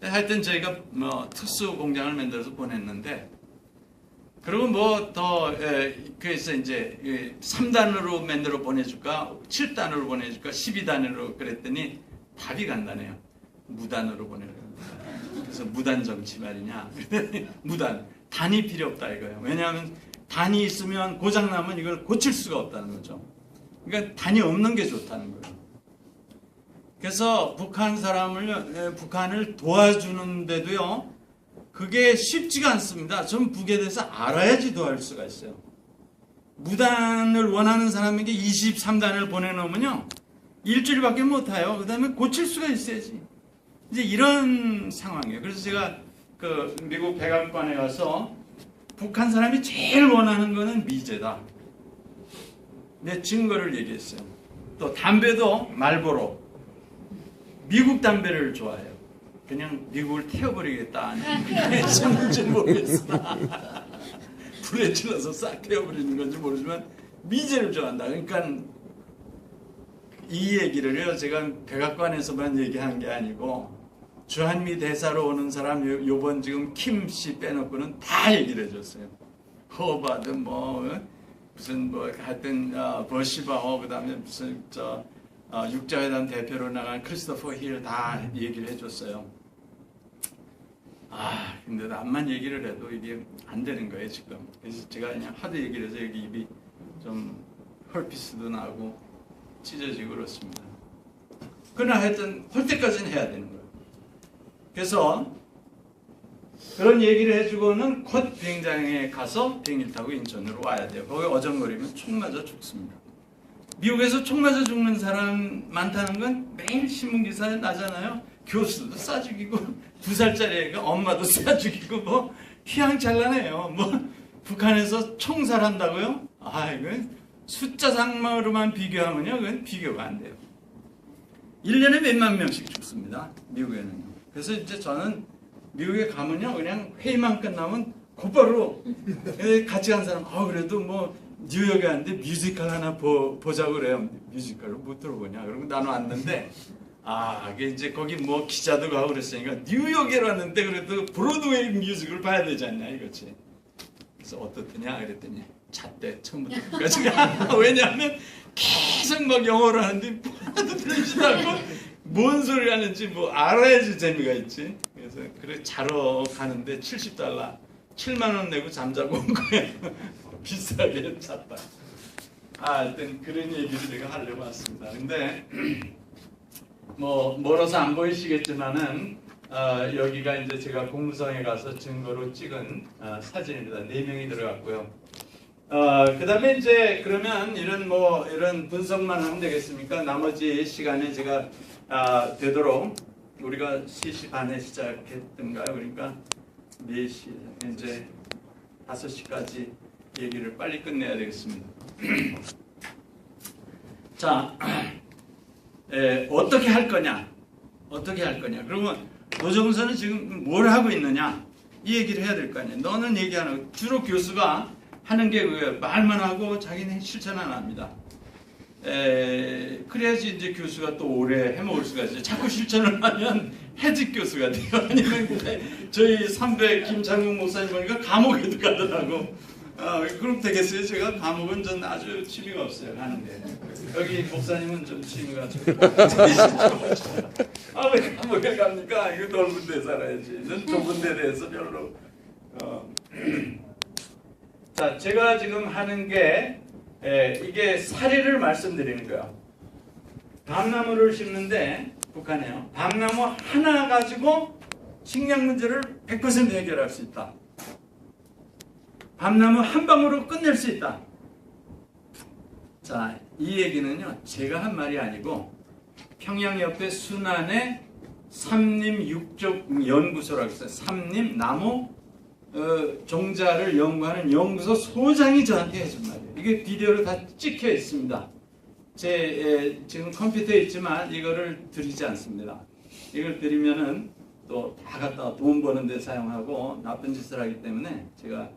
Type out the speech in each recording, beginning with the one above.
하여튼 저희가 뭐 특수 공장을 만들어서 보냈는데, 그리고 뭐 더 그래서 이제 3단으로 만들어 보내줄까 7단으로 보내줄까 12단으로 그랬더니 답이 간단해요. 무단으로 보내려고. 그래서 무단 정치 말이냐. 무단. 단이 필요 없다 이거예요. 왜냐하면 단이 있으면 고장나면 이걸 고칠 수가 없다는 거죠. 그러니까 단이 없는 게 좋다는 거예요. 그래서 북한을 도와주는데도요, 그게 쉽지가 않습니다. 전 북에 대해서 알아야지 도와줄 수가 있어요. 무단을 원하는 사람에게 23단을 보내놓으면요, 일주일밖에 못해요. 그 다음에 고칠 수가 있어야지. 이제 이런 상황이에요. 그래서 제가 그 미국 백악관에 가서 북한 사람이 제일 원하는 거는 미제다. 내 증거를 얘기했어요. 또 담배도 말보로. 미국 담배를 좋아해요. 그냥 미국을 태워버리겠다. 했는지 모르겠으나 불에 질러서 싹 태워버리는 건지 모르지만 미제를 좋아한다. 그러니까 이 얘기를요, 제가 백악관에서만 얘기한 게 아니고 주한미 대사로 오는 사람 요번 지금 킴 씨 빼놓고는 다 얘기를 해줬어요. 허바드 무슨 하여튼 버시바호, 그다음에 무슨 육자회담 대표로 나간 크리스토퍼 힐 다 얘기를 해줬어요. 근데 남만 얘기를 해도 이게 안 되는 거예요 지금. 그래서 제가 그냥 하도 얘기를 해서 여기 입이 좀 헐피스도 나고 찢어지고 그렇습니다. 그러나 하여튼 할 때까지는 해야 되는 거예요. 그래서 그런 얘기를 해주고는 곧 비행장에 가서 비행기를 타고 인천으로 와야 돼요. 거기 어정거리면 총 맞아 죽습니다. 미국에서 총 맞아 죽는 사람 많다는 건 매일 신문기사에 나잖아요. 교수도 쏴 죽이고 2살짜리 애가 엄마도 쏴 죽이고 뭐 휘황찬란해요. 뭐 북한에서 총살한다고요? 이건 숫자상으로만 비교하면요, 그건 비교가 안 돼요. 1년에 몇만 명씩 죽습니다. 미국에는요. 그래서 이제 저는 미국에 가면요, 그냥 회의만 끝나면 곧바로 같이 간 사람, 그래도 뭐 뉴욕에 왔는데 뮤지컬 하나 보자고 그래요. 뮤지컬을 못 들어보냐. 그러고 나는 왔는데, 이게 이제 거기 뭐 기자도 가고 그랬으니까 뉴욕에 왔는데 그래도 브로드웨이 뮤직을 봐야 되지 않냐 이거지. 그래서 어떻더냐 그랬더니 잣대 처음부터 끝까지. 왜냐하면 계속 막 영어를 하는데 하나도 들리지도 않고 뭔 소리 하는지 뭐 알아야지 재미가 있지. 그래서 그래 자러 가는데 $70 7만 원 내고 잠자고 온 거예요. 비싸게 잤다. 하여튼 그런 얘기를 제가 하려고 왔습니다. 근데 뭐 멀어서 안 보이시겠지만은 여기가 이제 제가 공무성에 가서 증거로 찍은 사진입니다. 4명이 들어갔고요. 그 다음에 이제 그러면 이런 분석만 하면 되겠습니까? 나머지 시간에 제가 되도록 우리가 3시 반에 시작했던가요? 그러니까 4시 이제 5시까지 얘기를 빨리 끝내야 되겠습니다. 자, 어떻게 할 거냐? 어떻게 할 거냐? 그러면 노정선은 지금 뭘 하고 있느냐? 이 얘기를 해야 될 거 아니에요. 너는 얘기 안 하고, 주로 교수가 하는 게 말만 하고 자기는 실천 안 합니다. 그래야지 이제 교수가 또 오래 해먹을 수가 있어요. 자꾸 실천을 하면 해직 교수가 돼요. 아니면 저희 300 김창국 목사님 보니까 감옥에도 가더라고. 그럼 되겠어요? 제가 감옥은 전 아주 취미가 없어요. 가는데. 여기 목사님은 좀 취미가 좀. 왜 감옥에 갑니까? 이거 넓은 데 살아야지. 전 좁은 데 대해서 별로. 자, 제가 지금 하는 게 이게 사례를 말씀드리는 거예요. 밤나무를 심는데 북한에요. 밤나무 하나 가지고 식량 문제를 100% 해결할 수 있다. 밤나무 한 방으로 끝낼 수 있다. 자, 이 얘기는요, 제가 한 말이 아니고 평양 옆에 순안에 삼림 육족 연구소라고 있어요. 삼림 나무 종자를 연구하는 연구소 소장이 저한테 해준 말이에요. 이게 비디오로 다 찍혀 있습니다. 제 지금 컴퓨터에 있지만 이거를 드리지 않습니다. 이걸 드리면은 또 다 갖다 돈 버는 데 사용하고 나쁜 짓을 하기 때문에 제가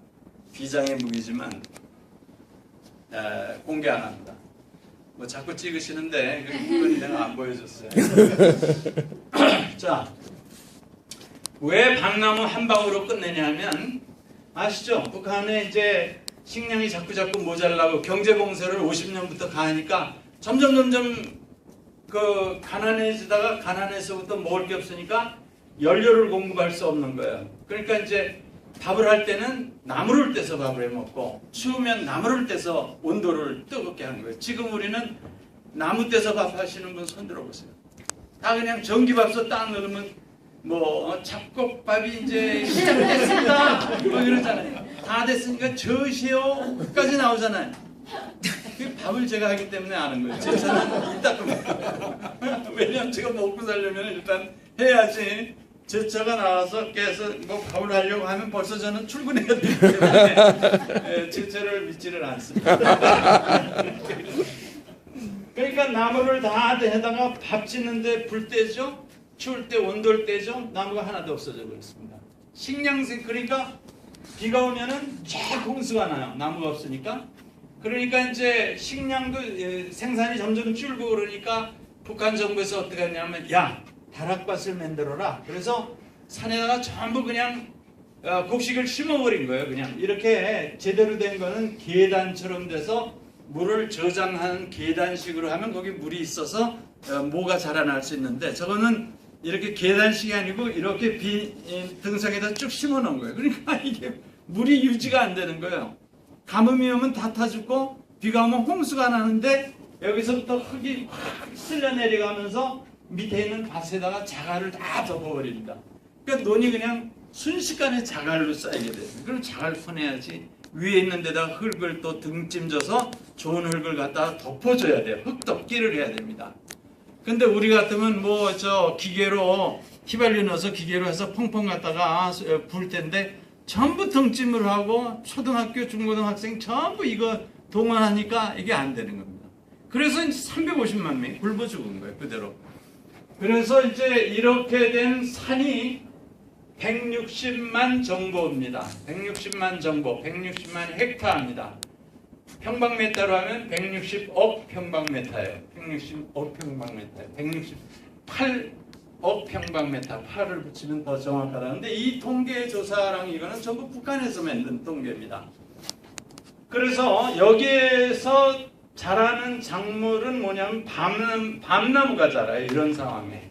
비장의 무기지만 공개 안 합니다. 뭐 자꾸 찍으시는데 그건 내가 안 보여줬어요. 자, 왜 밤나무 한 방으로 끝내냐면 아시죠? 북한에 이제 식량이 자꾸 모자라고 경제 봉쇄를 50년부터 가하니까 점점 그 가난해지다가 가난해서부터 먹을 게 없으니까 연료를 공급할 수 없는 거예요. 그러니까 이제 밥을 할 때는 나무를 떼서 밥을 해 먹고 추우면 나무를 떼서 온도를 뜨겁게 하는 거예요. 지금 우리는 나무 떼서 밥 하시는 분 손 들어보세요. 다 그냥 전기밥솥 딱 넣으면 뭐 잡곡밥이 이제 시작됐습니다 뭐 이러잖아요. 다 됐으니까 저시오까지 나오잖아요. 그 밥을 제가 하기 때문에 아는 거예요. 제차는 이따금 왜냐면 제가 먹고 살려면 일단 해야지. 제차가 나와서 깨서 뭐 밥을 하려고 하면 벌써 저는 출근해야 되기 때문에 제차를 믿지를 않습니다. 그러니까 나무를 다 해다가 밥 짓는데 불 떼죠. 추울 때 온돌 떼죠. 나무가 하나도 없어져 버렸습니다. 식량생 그러니까 비가 오면은 쫙 홍수가 나요. 나무가 없으니까. 그러니까 이제 식량도 생산이 점점 줄고 그러니까 북한 정부에서 어떻게 하냐면 야 다락밭을 만들어라. 그래서 산에다가 전부 그냥 곡식을 심어버린 거예요. 그냥 이렇게 제대로 된 거는 계단처럼 돼서 물을 저장하는 계단식으로 하면 거기 물이 있어서 모가 자라날 수 있는데 저거는 이렇게 계단식이 아니고 이렇게 등석에다 쭉 심어 놓은 거예요. 그러니까 이게 물이 유지가 안 되는 거예요. 가뭄이 오면 다 타 죽고 비가 오면 홍수가 나는데 여기서부터 흙이 확 쓸려 내려가면서 밑에 있는 밭에다가 자갈을 다 덮어버립니다. 그러니까 논이 그냥 순식간에 자갈로 쌓이게 돼요. 그럼 자갈 퍼내야지. 위에 있는 데다가 흙을 또 등짐져서 좋은 흙을 갖다가 덮어줘야 돼요. 흙 덮기를 해야 됩니다. 근데 우리 같으면 뭐 저 기계로 휘발유 넣어서 기계로 해서 펑펑 갖다가 불 텐데 전부 등짐을 하고 초등학교 중고등학생 전부 이거 동원하니까 이게 안 되는 겁니다. 그래서 350만 명이 굶어 죽은 거예요. 그대로. 그래서 이제 이렇게 된 산이 160만 정보입니다. 160만 정보, 160만 헥타입니다. 평방메타로 하면 160억 평방메타예요. 160억 평방메타예요. 168억 평방메타. 8을 붙이면 더 정확하다는데 이 통계 조사랑 이거는 전부 북한에서 만든 통계입니다. 그래서 여기에서 자라는 작물은 뭐냐면 밤나무가 자라요. 이런 상황에.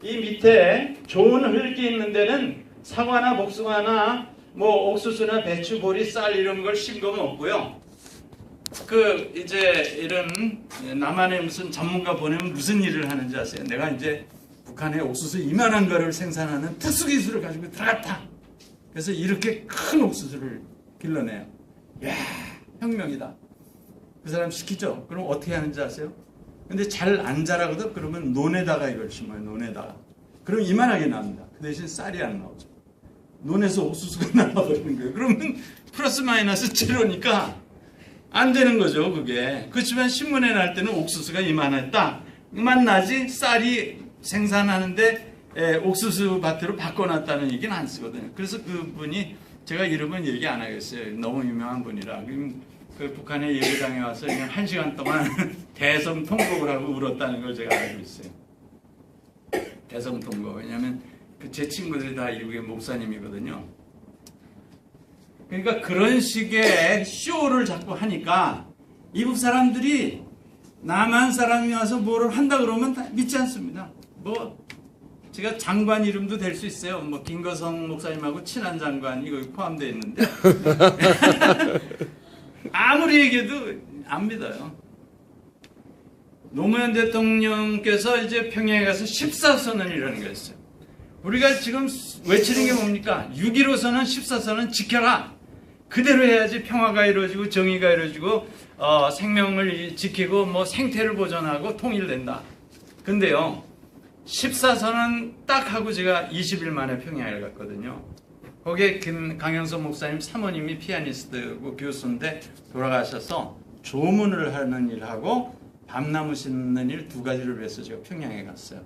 이 밑에 좋은 흙이 있는 데는 사과나 복숭아나 뭐 옥수수나 배추, 보리, 쌀 이런 걸 심으면 없고요. 그 이제 이런 남한에 무슨 전문가 보내면 무슨 일을 하는지 아세요? 내가 이제 북한에 옥수수 이만한 거를 생산하는 특수 기술을 가지고 들어갔다. 그래서 이렇게 큰 옥수수를 길러내요. 이야, 혁명이다. 그 사람 시키죠. 그럼 어떻게 하는지 아세요? 근데 잘 안 자라거든. 그러면 논에다가 이걸 심어요. 논에다가. 그럼 이만하게 나옵니다. 그 대신 쌀이 안 나오죠. 논에서 옥수수가 나와버리는 거예요. 그러면 플러스 마이너스 제로니까 안 되는 거죠. 그게. 그렇지만 신문에 날 때는 옥수수가 이만했다. 만 나지 쌀이 생산하는데 옥수수 밭으로 바꿔놨다는 얘기는 안 쓰거든요. 그래서 그분이 제가 이름은 얘기 안 하겠어요. 너무 유명한 분이라. 그 북한에 예배당에 와서 그냥 1시간 동안 대성통곡을 하고 울었다는 걸 제가 알고 있어요. 대성통곡. 왜냐하면 제 친구들이 다 이국의 목사님이거든요. 그러니까 그런 식의 쇼를 자꾸 하니까 이북 사람들이 남한 사람이 와서 뭐를 한다 그러면 다 믿지 않습니다. 뭐 제가 장관 이름도 될 수 있어요. 뭐 김거성 목사님하고 친한 장관 이거 포함되어 있는데 아무리 얘기해도 안 믿어요. 노무현 대통령께서 이제 평양에 가서 14선언이라는 거 했어요. 우리가 지금 외치는 게 뭡니까? 6.15선언, 14선언 지켜라. 그대로 해야지 평화가 이루어지고 정의가 이루어지고 생명을 지키고 뭐 생태를 보존하고 통일된다. 근데요. 14선언 딱 하고 제가 20일 만에 평양에 갔거든요. 거기에 강영선 목사님 사모님이 피아니스트고 교수인데 돌아가셔서 조문을 하는 일하고 밤나무 심는 일 두 가지를 위해서 제가 평양에 갔어요.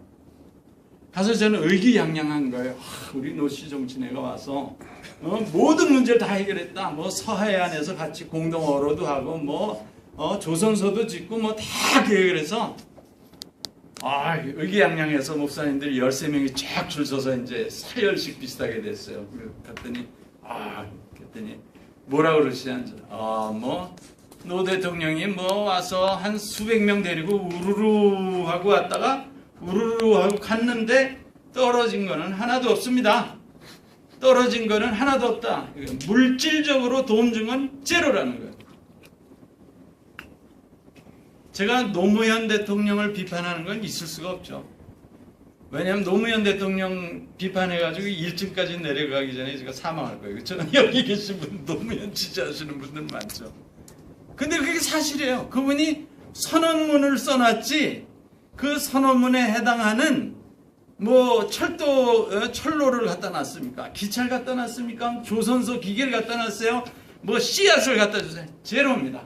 가서 저는 의기양양한 거예요. 우리 노시 정치네가 와서 모든 문제를 다 해결했다. 뭐 서해안에서 같이 공동어로도 하고 뭐 조선소도 짓고 뭐 다 계획을 해서 의기양양해서 목사님들이 13명이 쫙 줄 서서 이제 사열식 비슷하게 됐어요. 그랬더니 뭐라 그러시냐면 노 대통령이 와서 한 수백 명 데리고 우르르 하고 왔다가 우르르 하고 갔는데 떨어진 거는 하나도 없습니다. 떨어진 거는 하나도 없다. 물질적으로 도움 준 건 제로라는 거예요. 제가 노무현 대통령을 비판하는 건 있을 수가 없죠. 왜냐하면 노무현 대통령 비판해가지고 1층까지 내려가기 전에 제가 사망할 거예요. 저는 여기 계신 분 노무현 지지하시는 분들 많죠. 근데 그게 사실이에요. 그분이 선언문을 써놨지 그 선언문에 해당하는 철로를 갖다 놨습니까? 기차를 갖다 놨습니까? 조선소 기계를 갖다 놨어요? 씨앗을 갖다 주세요. 제로입니다.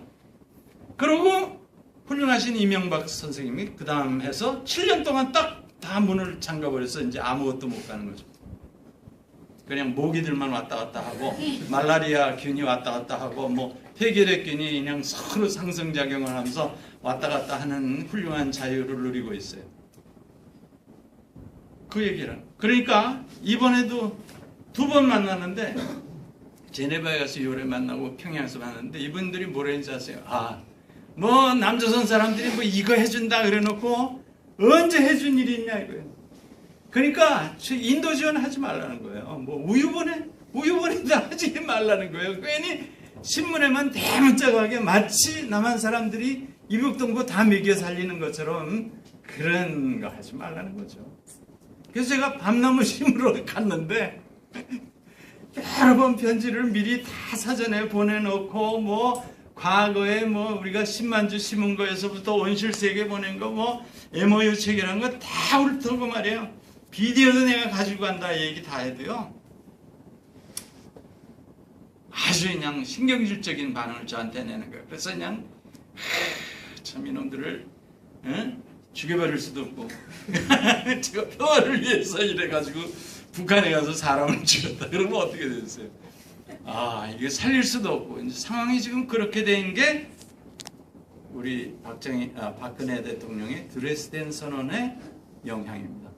그리고 훌륭하신 이명박 선생님이 그 다음 해서 7년 동안 딱 다 문을 잠가버려서 이제 아무것도 못 가는 거죠. 그냥 모기들만 왔다 갔다 하고 말라리아 균이 왔다 갔다 하고 폐결핵균이 그냥 서로 상승작용을 하면서 왔다 갔다 하는 훌륭한 자유를 누리고 있어요. 그 얘기를. 그러니까 이번에도 2번 만났는데 제네바에 가서 요래 만나고 평양에서 만났는데 이분들이 뭐라 했는지 아세요? 남조선 사람들이 이거 해준다 그래놓고 언제 해준 일이 있냐 이거예요. 그러니까 인도 지원 하지 말라는 거예요. 우유보내다 하지 말라는 거예요. 괜히 신문에만 대문짝하게 마치 남한 사람들이 이북동부 다 먹여 살리는 것처럼 그런 거 하지 말라는 거죠. 그래서 제가 밤나무 심으러 갔는데 여러 번 편지를 미리 다 사전에 보내놓고 과거에 우리가 10만주 심은 거에서부터 온실 3개 보낸 거 MOU 체결한 거 다 훑고 말이에요. 비디오도 내가 가지고 간다 얘기 다 해도요. 아주 그냥 신경질적인 반응을 저한테 내는 거예요. 그래서 그냥 참 이놈들을 죽여버릴 수도 없고 제가 평화를 위해서 이래가지고 북한에 가서 사람을 죽였다. 그러면 어떻게 됐어요? 이게 살릴 수도 없고 이제 상황이 지금 그렇게 된 게 우리 박근혜 대통령의 드레스덴 선언의 영향입니다.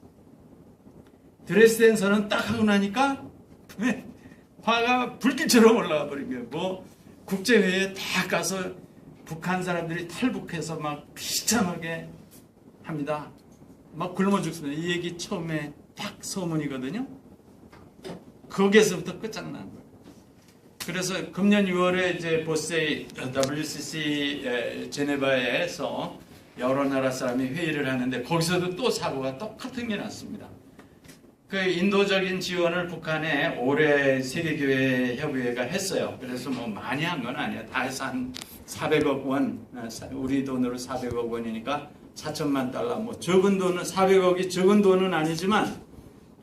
드레스덴 선언 딱 하고 나니까 화가 불길처럼 올라가 버린 거예요. 국제회의에 딱 가서 북한 사람들이 탈북해서 비참하게 합니다. 굶어 죽습니다. 이 얘기 처음에 딱 소문이거든요. 거기에서부터 끝장난 거예요. 그래서 금년 6월에 이제 보세이 WCC 제네바에서 여러 나라 사람이 회의를 하는데 거기서도 또 사고가 똑같은 게 났습니다. 그 인도적인 지원을 북한에 올해 세계교회 협의회가 했어요. 그래서 많이 한 건 아니에요. 다 해서 한 400억 원, 우리 돈으로 400억 원이니까 4천만 달러. 적은 돈은 400억이 적은 돈은 아니지만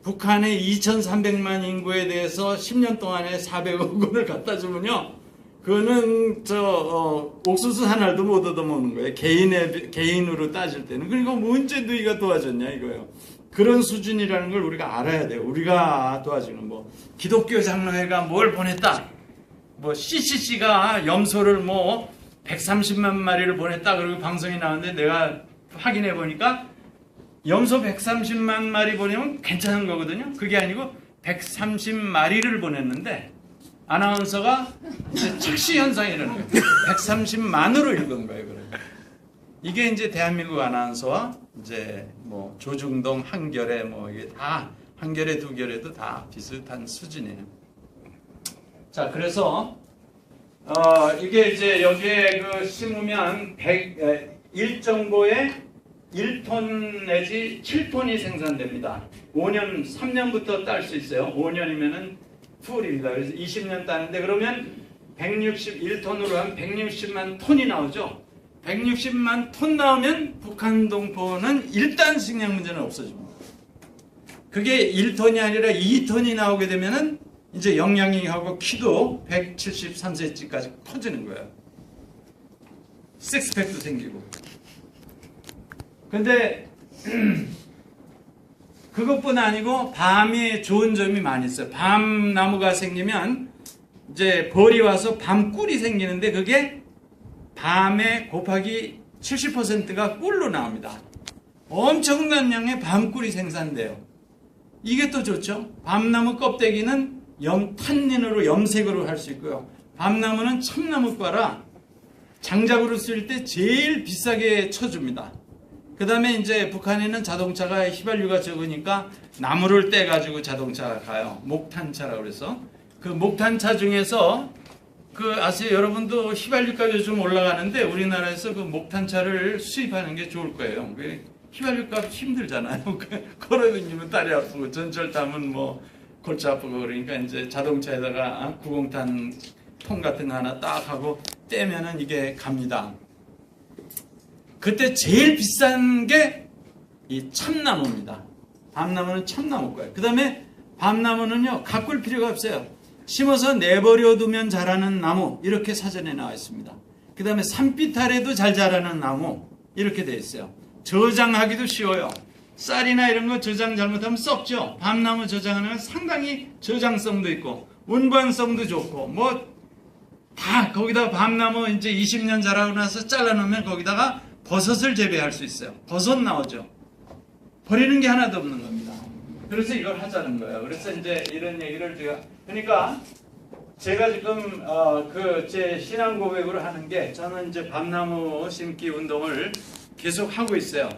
북한의 2,300만 인구에 대해서 10년 동안에 400억 원을 갖다 주면요, 그거는 옥수수 한 알도 못 얻어먹는 거예요. 개인으로 따질 때는. 그러니까 언제 너희가 도와줬냐 이거예요. 그런 수준이라는 걸 우리가 알아야 돼요. 우리가 도와주는 기독교 장로회가 뭘 보냈다. CCC가 염소를 130만 마리를 보냈다. 그리고 방송이 나왔는데 내가 확인해 보니까 염소 130만 마리 보내면 괜찮은 거거든요. 그게 아니고 130마리를 보냈는데 아나운서가 착시 현상이라는 거예요. 130만으로 읽은 거예요. 그러니까. 이게 이제 대한민국 아나운서와 이제 조중동, 한겨레 이게 다 한겨레, 두겨레도 다 비슷한 수준이에요. 자, 그래서 이게 이제 여기에 심으면 1정보에 1톤 내지 7톤이 생산됩니다. 3년부터 딸 수 있어요. 5년이면은 풀입니다. 그래서 20년 따는데 그러면 161톤으로 하면 160만 톤이 나오죠. 160만 톤 나오면 북한 동포는 일단 식량 문제는 없어집니다. 그게 1톤이 아니라 2톤이 나오게 되면은 이제 영양이하고 키도 173cm까지 커지는 거예요. 식스팩도 생기고. 근데 그것뿐 아니고 밤이 좋은 점이 많이 있어요. 밤나무가 생기면 이제 벌이 와서 밤꿀이 생기는데 그게 밤에 곱하기 70%가 꿀로 나옵니다. 엄청난 양의 밤꿀이 생산돼요. 이게 또 좋죠. 밤나무 껍데기는 탄닌으로 염색으로 할 수 있고요. 밤나무는 참나무과라 장작으로 쓸 때 제일 비싸게 쳐줍니다. 그 다음에 이제 북한에는 자동차가 휘발유가 적으니까 나무를 떼가지고 자동차가 가요. 목탄차라고 그래서. 그 목탄차 중에서 아세요? 여러분도 휘발유값이 요즘 올라가는데 우리나라에서 그 목탄차를 수입하는 게 좋을 거예요. 휘발유값 힘들잖아요. 걸어다니면 다리 아프고 전철 타면 뭐 골치 아프고 그러니까 이제 자동차에다가 90탄 통 같은 거 하나 딱 하고 떼면은 이게 갑니다. 그때 제일 비싼 게 이 참나무입니다. 밤나무는 참나무 거예요. 그 다음에 밤나무는요, 가꿀 필요가 없어요. 심어서 내버려 두면 자라는 나무, 이렇게 사전에 나와 있습니다. 그 다음에 산빛 아래도 잘 자라는 나무, 이렇게 되어 있어요. 저장하기도 쉬워요. 쌀이나 이런 거 저장 잘못하면 썩죠. 밤나무 저장하는 건 상당히 저장성도 있고 운반성도 좋고 뭐 다 거기다가 밤나무 이제 20년 자라고 나서 잘라놓으면 거기다가 버섯을 재배할 수 있어요. 버섯 나오죠. 버리는 게 하나도 없는 겁니다. 그래서 이걸 하자는 거예요. 그래서 이제 이런 얘기를 그러니까 제가 지금 제 신앙 고백으로 하는 게 저는 이제 밤나무 심기 운동을 계속 하고 있어요.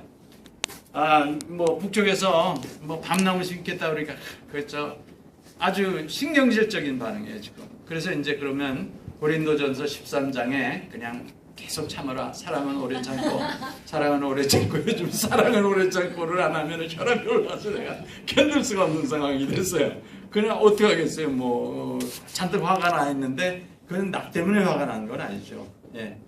뭐 북쪽에서 뭐 밤나무 심겠다 그러니까 그렇죠. 아주 신경질적인 반응이에요 지금. 그래서 이제 그러면 고린도전서 13장에 그냥 계속 참으라. 사랑은 오래 참고 사랑은 오래 참고 요즘 사랑은 오래 참고를 안 하면 혈압이 올라서 내가 견딜 수가 없는 상황이 됐어요. 그냥 어떻게 하겠어요. 뭐 잔뜩 화가 나 있는데 그건 나 때문에 화가 난 건 아니죠. 예.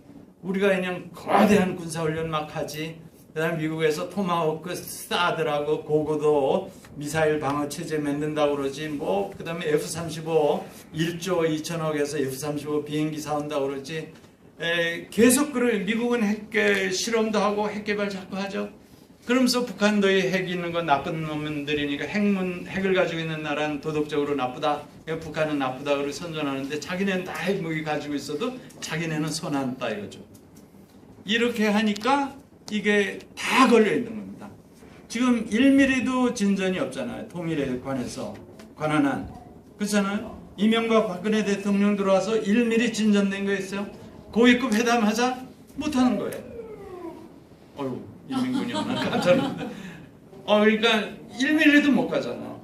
우리가 그냥 거대한 군사훈련 막 하지. 그 다음에 미국에서 토마호크 사드라고 고고도 미사일 방어 체제 만든다고 그러지. 뭐 그 다음에 F-35 1조 2천억에서 F-35 비행기 사온다고 그러지. 계속 미국은 핵 실험도 하고 핵 개발 자꾸 하죠. 그러면서 북한도 핵 있는 건 나쁜 놈들이니까 핵을 가지고 있는 나라는 도덕적으로 나쁘다. 북한은 나쁘다 그러고 선전하는데 자기네는 다 핵무기 가지고 있어도 자기네는 손 안 따 이거죠. 이렇게 하니까 이게 다 걸려 있는 겁니다. 지금 1mm도 진전이 없잖아요. 통일에 관한 한. 그렇잖아요. 이명박 박근혜 대통령 들어와서 1mm 진전된 거 있어요? 고위급 회담하자? 못하는 거예요. 어휴, 이민군이 오나 깜짝 놀랐네. 그러니까 1mm도 못 가잖아.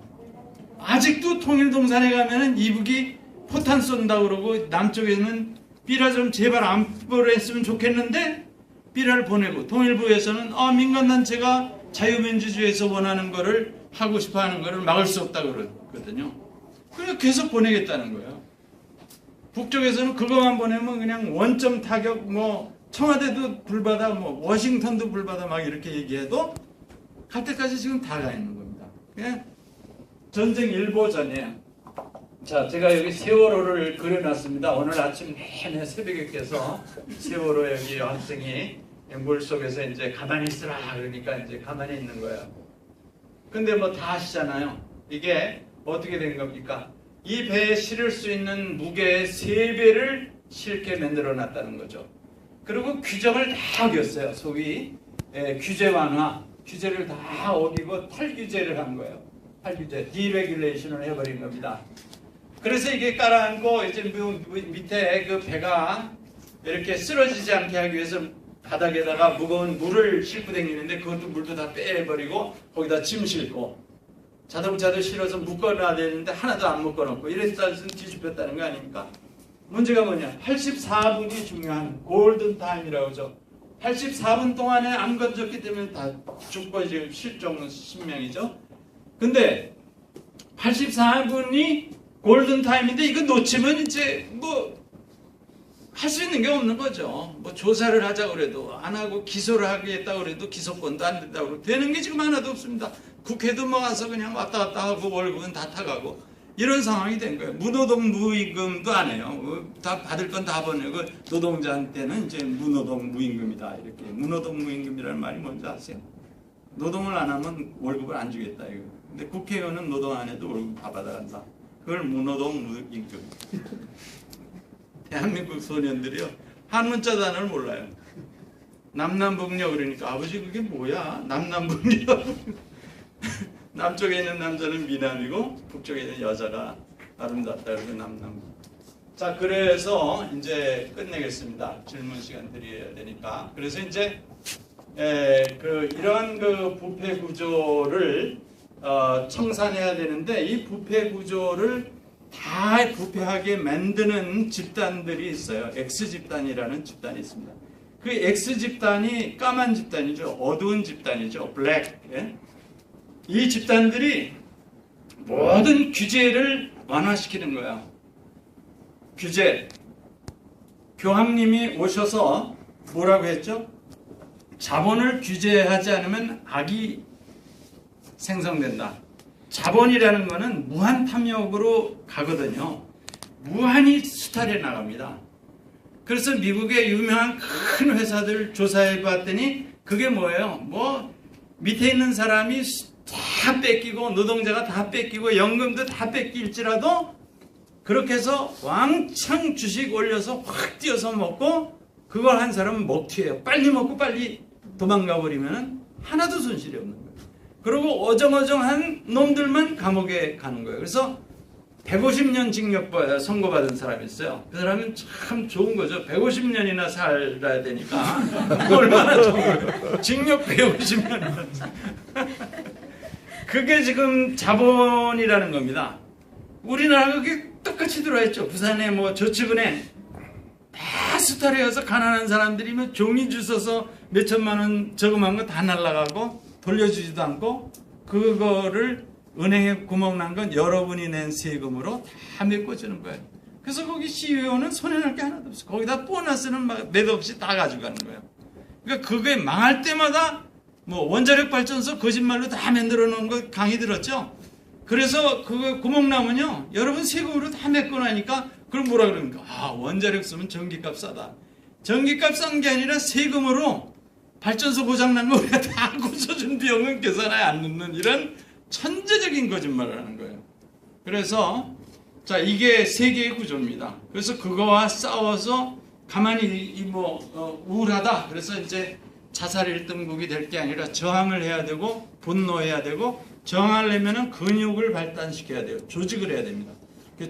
아직도 통일동산에 가면은 이북이 포탄 쏜다 그러고 남쪽에는 삐라 좀 제발 안 보냈으면 좋겠는데 삐라를 보내고 통일부에서는 민간단체가 자유민주주의에서 원하는 거를 하고 싶어하는 거를 막을 수 없다 그러거든요. 그냥 계속 보내겠다는 거예요. 북쪽에서는 그것만 보내면 그냥 원점 타격 뭐 청와대도 불받아 뭐 워싱턴도 불받아 막 이렇게 얘기해도 갈 때까지 지금 다 가 있는 겁니다. 그냥 전쟁 일보 전이에요. 자, 제가 여기 세월호를 그려놨습니다. 오늘 아침 내내 새벽에 깨서 세월호 여기 학생이 물 속에서 이제 가만히 있으라 그러니까 이제 가만히 있는 거예요. 근데 뭐 다 아시잖아요. 이게 어떻게 된 겁니까? 이 배에 실을 수 있는 무게의 3배를 실게 만들어 놨다는 거죠. 그리고 규정을 다 어겼어요. 소위 규제 완화, 규제를 다 어기고 탈규제를 한 거예요. 탈규제, 디레귤레이션을 해버린 겁니다. 그래서 이게 깔아앉고 이제 밑에 그 배가 이렇게 쓰러지지 않게 하기 위해서 바닥에다가 무거운 물을 싣고 다니는데 그것도 물도 다 빼버리고 거기다 짐 싣고 자동차도 실어서 묶어놔야 되는데 하나도 안 묶어놓고 이래서 뒤집혔다는 거 아닙니까? 문제가 뭐냐? 84분이 중요한 골든 타임이라고 하죠. 84분 동안에 안 건졌기 때문에 다 죽고 지금 실종 신명이죠. 근데 84분이 골든 타임인데 이거 놓치면 이제 뭐 할 수 있는 게 없는 거죠. 뭐 조사를 하자고 그래도 안 하고 기소를 하겠다고 그래도 기소권도 안 된다고 그래도 되는 게 지금 하나도 없습니다. 국회도 뭐 와서 그냥 왔다 갔다 하고 월급은 다 타가고 이런 상황이 된 거예요. 무노동 무임금도 안 해요. 다 받을 건 다 보내고 노동자한테는 이제 무노동 무임금이다 이렇게. 무노동 무임금이라는 말이 뭔지 아세요? 노동을 안 하면 월급을 안 주겠다 이거. 근데 국회의원은 노동 안 해도 월급 다 받아간다. 그걸 무노동 무임금. 대한민국 소년들이요 한문자 단어를 몰라요. 남남북녀 그러니까 아버지 그게 뭐야? 남남북녀. 남쪽에 있는 남자는 미남이고 북쪽에 있는 여자가 아름답다. 그래서 남남. 자, 그래서 이제 끝내겠습니다. 질문 시간 드려야 되니까. 그래서 이제 이러한 그 부패 구조를 청산해야 되는데, 이 부패 구조를 다 부패하게 만드는 집단들이 있어요. X 집단이라는 집단이 있습니다. 그 X 집단이 까만 집단이죠. 어두운 집단이죠. 블랙. 예? 이 집단들이 모든 규제를 완화시키는 거야. 규제. 교황님이 오셔서 뭐라고 했죠? 자본을 규제하지 않으면 악이 생성된다. 자본이라는 것은 무한 탐욕으로 가거든요. 무한히 수탈해 나갑니다. 그래서 미국의 유명한 큰 회사들 조사해 봤더니 그게 뭐예요? 뭐 밑에 있는 사람이 다 뺏기고 노동자가 다 뺏기고 연금도 다 뺏길지라도 그렇게 해서 왕창 주식 올려서 확 뛰어서 먹고, 그걸 한 사람은 먹튀해요. 빨리 먹고 빨리 도망가 버리면 하나도 손실이 없는 거예요. 그리고 어정어정한 놈들만 감옥에 가는 거예요. 그래서 150년 징역 선고받은 사람이 있어요. 그 사람은 참 좋은 거죠. 150년이나 살아야 되니까 얼마나 좋은 거예요. 징역 150년. 그게 지금 자본이라는 겁니다. 우리나라가 그게 똑같이 들어왔죠. 부산에 뭐 저축은행 다 수탈해서 가난한 사람들이면 종이 줄 서서 몇 천만 원 저금한 거 다 날라가고 돌려주지도 않고, 그거를 은행에 구멍 난 건 여러분이 낸 세금으로 다 메꿔주는 거예요. 그래서 거기 CEO는 손해날 게 하나도 없어. 거기다 보너스는 막 맥없이 다 가져가는 거예요. 그러니까 그게 망할 때마다 뭐 원자력 발전소 거짓말로 다 만들어 놓은 거 강의 들었죠? 그래서 그거 구멍 나면요, 여러분 세금으로 다 메꿔 나니까 그럼 뭐라 그럽니까? 아, 원자력 쓰면 전기값 싸다. 전기값 싼 게 아니라 세금으로 발전소 고장 난 거 우리가 다 고쳐준 비용은 계산에 안 넣는 이런 천재적인 거짓말을 하는 거예요. 그래서 자, 이게 세계의 구조입니다. 그래서 그거와 싸워서 가만히 우울하다. 그래서 이제 자살 1등국이 될 게 아니라 저항을 해야 되고 분노해야 되고, 저항하려면 근육을 발달시켜야 돼요. 조직을 해야 됩니다.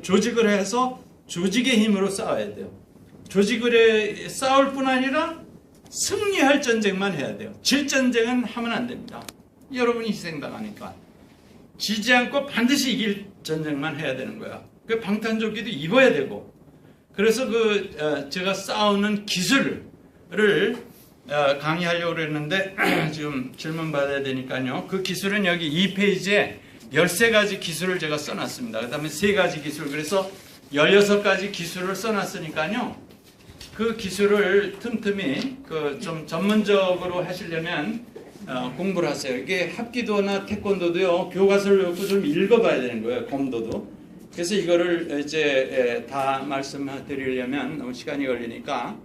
조직을 해서 조직의 힘으로 싸워야 돼요. 조직을 싸울 뿐 아니라 승리할 전쟁만 해야 돼요. 질 전쟁은 하면 안 됩니다. 여러분이 희생당하니까. 지지 않고 반드시 이길 전쟁만 해야 되는 거야. 그 방탄조끼도 입어야 되고. 그래서 제가 싸우는 기술을 강의하려고 그랬는데 지금 질문 받아야 되니까요. 그 기술은 여기 2페이지에 13가지 기술을 제가 써놨습니다. 그 다음에 3가지 기술, 그래서 16가지 기술을 써놨으니까요. 그 기술을 틈틈이 좀 전문적으로 하시려면 공부를 하세요. 이게 합기도나 태권도도요, 교과서를 읽고 좀 읽어봐야 되는 거예요. 검도도. 그래서 이거를 이제 다 말씀드리려면 너무 시간이 걸리니까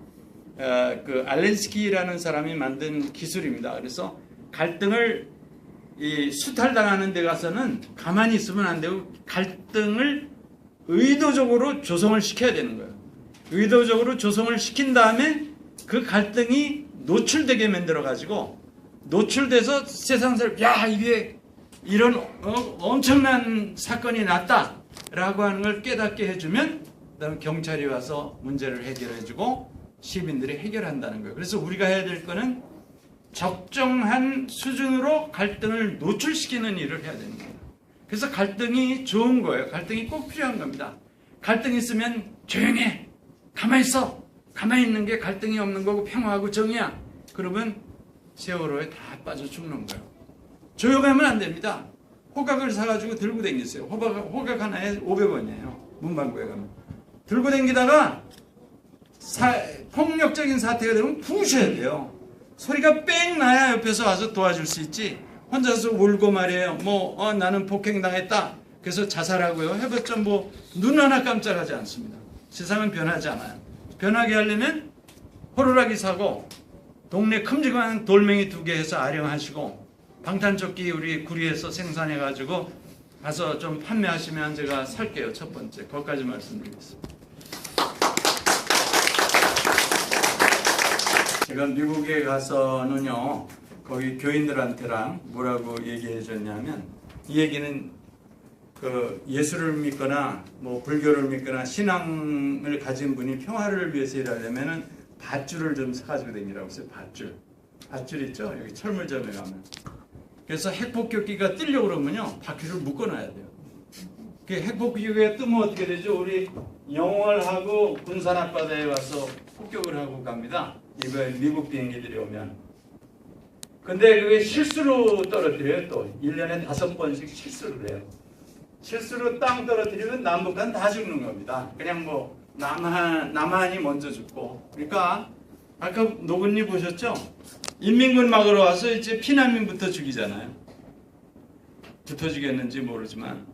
그 알렌스키라는 사람이 만든 기술입니다. 그래서 갈등을 수탈당하는 데 가서는 가만히 있으면 안 되고 갈등을 의도적으로 조성을 시켜야 되는 거예요. 의도적으로 조성을 시킨 다음에 그 갈등이 노출되게 만들어 가지고, 노출돼서 세상 사람, 야, 이게 이런 엄청난 사건이 났다라고 하는 걸 깨닫게 해주면, 그다음에 경찰이 와서 문제를 해결해주고 시민들이 해결한다는 거예요. 그래서 우리가 해야 될 거는 적정한 수준으로 갈등을 노출시키는 일을 해야 되는 거예요. 그래서 갈등이 좋은 거예요. 갈등이 꼭 필요한 겁니다. 갈등이 있으면 조용해, 가만히 있어. 가만히 있는 게 갈등이 없는 거고 평화하고 정의야. 그러면 세월호에 다 빠져 죽는 거예요. 조용하면 안 됩니다. 호각을 사가지고 들고 다니세요. 호각 하나에 500원이에요. 문방구에 가면. 들고 다니다가 폭력적인 사태가 되면 부으셔야 돼요. 소리가 뺑 나야 옆에서 와서 도와줄 수 있지. 혼자서 울고 말이에요. 나는 폭행당했다. 그래서 자살하고요. 해봤자 눈 하나 깜짝하지 않습니다. 세상은 변하지 않아요. 변하게 하려면 호루라기 사고, 동네 큼직한 돌멩이 2개 해서 아령하시고, 방탄조끼 우리 구리에서 생산해가지고 가서 좀 판매하시면 제가 살게요. 첫 번째. 거기까지 말씀드리겠습니다. 제가 미국에 가서는요, 거기 교인들한테랑 뭐라고 얘기해 줬냐면, 이 얘기는 그 예수를 믿거나 뭐 불교를 믿거나 신앙을 가진 분이 평화를 위해서 일하려면은 밧줄을 좀 사가지고 다니라고 했어요. 밧줄 있죠? 여기 철물점에 가면. 그래서 핵폭격기가 뜨려고 그러면요, 바퀴를 묶어놔야 돼요. 그 핵폭격기가 뜨면 어떻게 되죠? 우리 영월하고 군산 앞바다에 와서 폭격을 하고 갑니다. 이거 미국 비행기들이 오면. 근데 그게 실수로 떨어뜨려요. 또 1년에 5번씩 실수를 해요. 실수로 땅 떨어뜨리면 남북한 다 죽는 겁니다. 그냥 뭐 남한이 먼저 죽고. 그러니까 아까 노근님 보셨죠? 인민군 막으러 와서 이제 피난민부터 죽이잖아요. 붙어 죽였는지 모르지만.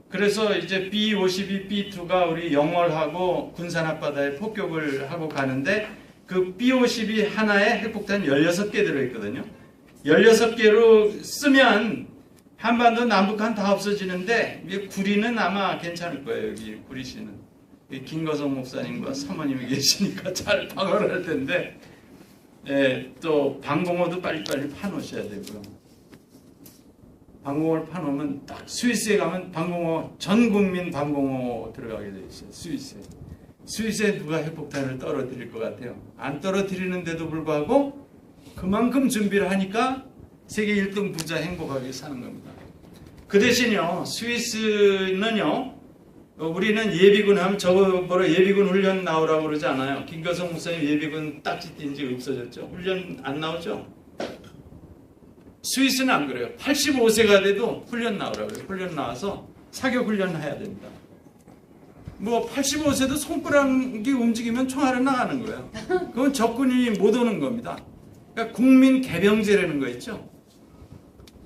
그래서 이제 B-52, B-2가 우리 영월하고 군산 앞바다에 폭격을 하고 가는데 그 B-52 하나에 핵폭탄 16개 들어있거든요. 16개로 쓰면 한반도 남북한 다 없어지는데 구리는 아마 괜찮을 거예요. 여기 구리시는. 김거성 목사님과 사모님이 계시니까 잘 방어를 할 텐데, 예, 또 방공호도 빨리빨리 파놓으셔야 되고요. 방공호를 파놓으면 딱 스위스에 가면 방공호, 전 국민 방공호 들어가게 돼 있어요. 스위스에 누가 핵폭탄을 떨어뜨릴 것 같아요? 안 떨어뜨리는데도 불구하고 그만큼 준비를 하니까 세계 1등 부자 행복하게 사는 겁니다. 그 대신요, 스위스는요, 우리는 예비군 하면 저거 뭐라 예비군 훈련 나오라고 그러지 않아요. 김거성 목사님 예비군 딱지 띈 지 없어졌죠. 훈련 안 나오죠. 스위스는 안 그래요. 85세가 돼도 훈련 나오라고 그래요. 훈련 나와서 사격 훈련 해야 됩니다. 뭐 85세도 손가락이 움직이면 총알은 나가는 거예요. 그건 적군이 못 오는 겁니다. 그러니까 국민 개병제라는 거 있죠.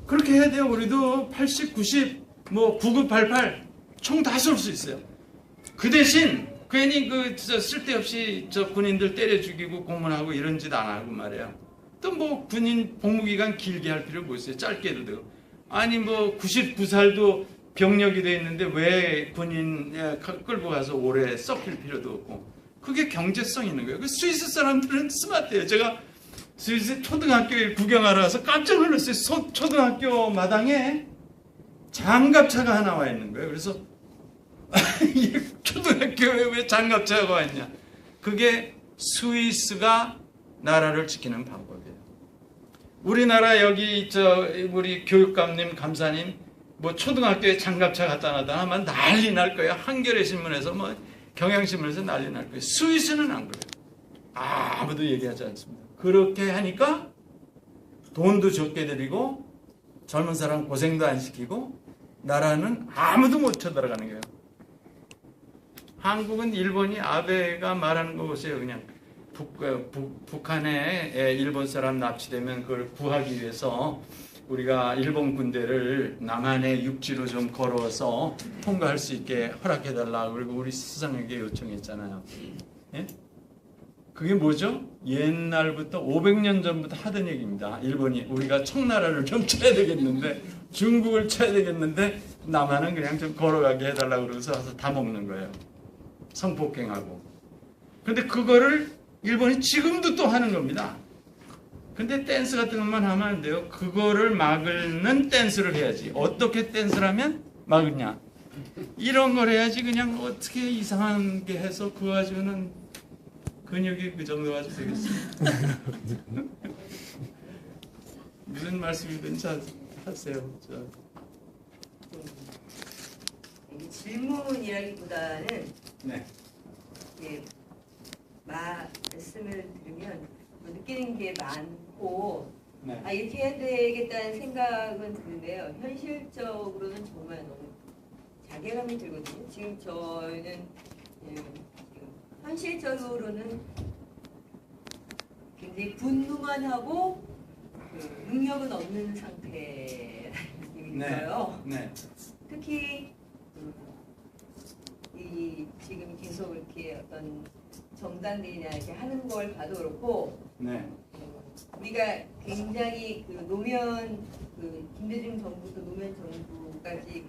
그렇게 해야 돼요. 우리도 80, 90, 뭐 9988 총 다 쏠 수 있어요. 그 대신 괜히 그 쓸데없이 저 군인들 때려 죽이고 고문하고 이런 짓 안 하고 말이에요. 또 뭐 군인 복무기간 길게 할 필요 뭐 있어요. 짧게 해도 되고. 아니 뭐 99살도 병력이 돼 있는데 왜 군인 끌고 가서 오래 썩힐 필요도 없고. 그게 경제성 있는 거예요. 그 스위스 사람들은 스마트해요. 제가 스위스 초등학교에 구경하러 가서 깜짝 놀랐어요. 초등학교 마당에 장갑차가 하나 와 있는 거예요. 그래서 초등학교에 왜 장갑차가 와 있냐. 그게 스위스가 나라를 지키는 방법이에요. 우리나라 여기 우리 교육감님, 감사님 뭐 초등학교에 장갑차 갖다 놔다 하면 난리 날 거예요. 한겨레 신문에서 뭐 경향신문에서 난리 날 거예요. 스위스는 안 그래요. 아무도 얘기하지 않습니다. 그렇게 하니까 돈도 적게 들이고 젊은 사람 고생도 안 시키고 나라는 아무도 못 쳐들어가는 거예요. 한국은 일본이 아베가 말하는 거 보세요. 그냥 북한에 일본 사람 납치되면 그걸 구하기 위해서 우리가 일본 군대를 남한의 육지로 좀 걸어서 통과할 수 있게 허락해달라고 그리고 우리 수상에게 요청했잖아요. 예? 그게 뭐죠? 옛날부터 500년 전부터 하던 얘기입니다. 일본이 우리가 청나라를 좀 쳐야 되겠는데 중국을 쳐야 되겠는데 남한은 그냥 좀 걸어가게 해달라고 그러면서 와서 다 먹는 거예요. 성폭행하고. 근데 그거를 일본이 지금도 또 하는 겁니다. 근데 댄스 같은 것만 하면 안 돼요. 그거를 막는 댄스를 해야지. 어떻게 댄스를 하면 막으냐. 이런 걸 해야지. 그냥 어떻게 이상한 게 해서 그거 가지고는 근육이 그 정도 가지고 되겠어요. 무슨 말씀이든지 하세요. 질문이라기보다는 네. 예, 말씀을 들으면 느끼는 게 많고 네. 이렇게 해야 되겠다는 생각은 드는데요. 현실적으로는 정말 너무 자괴감이 들거든요. 지금 저희는 현실적으로는 굉장히 분노만 하고 능력은 없는 상태라는 느낌이 들어요. 네. 특히 이 지금 계속 이렇게 어떤 정당들이나 이렇게 하는 걸 봐도 그렇고, 네. 우리가 굉장히 그 노무현 김대중 정부부터 노무현 정부까지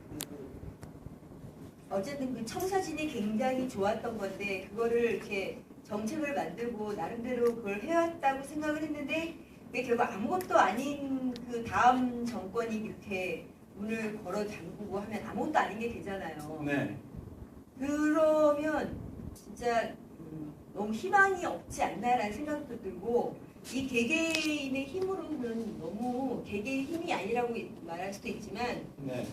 어쨌든 그 청사진이 굉장히 좋았던 건데 그거를 이렇게 정책을 만들고 나름대로 그걸 해왔다고 생각을 했는데 그게 결국 아무것도 아닌 그 다음 정권이 이렇게 문을 걸어 잠그고 하면 아무것도 아닌 게 되잖아요. 네. 그러면 진짜 너무 희망이 없지 않나라는 생각도 들고 이 개개인의 힘으로는 너무 개개인 힘이 아니라고 말할 수도 있지만 네.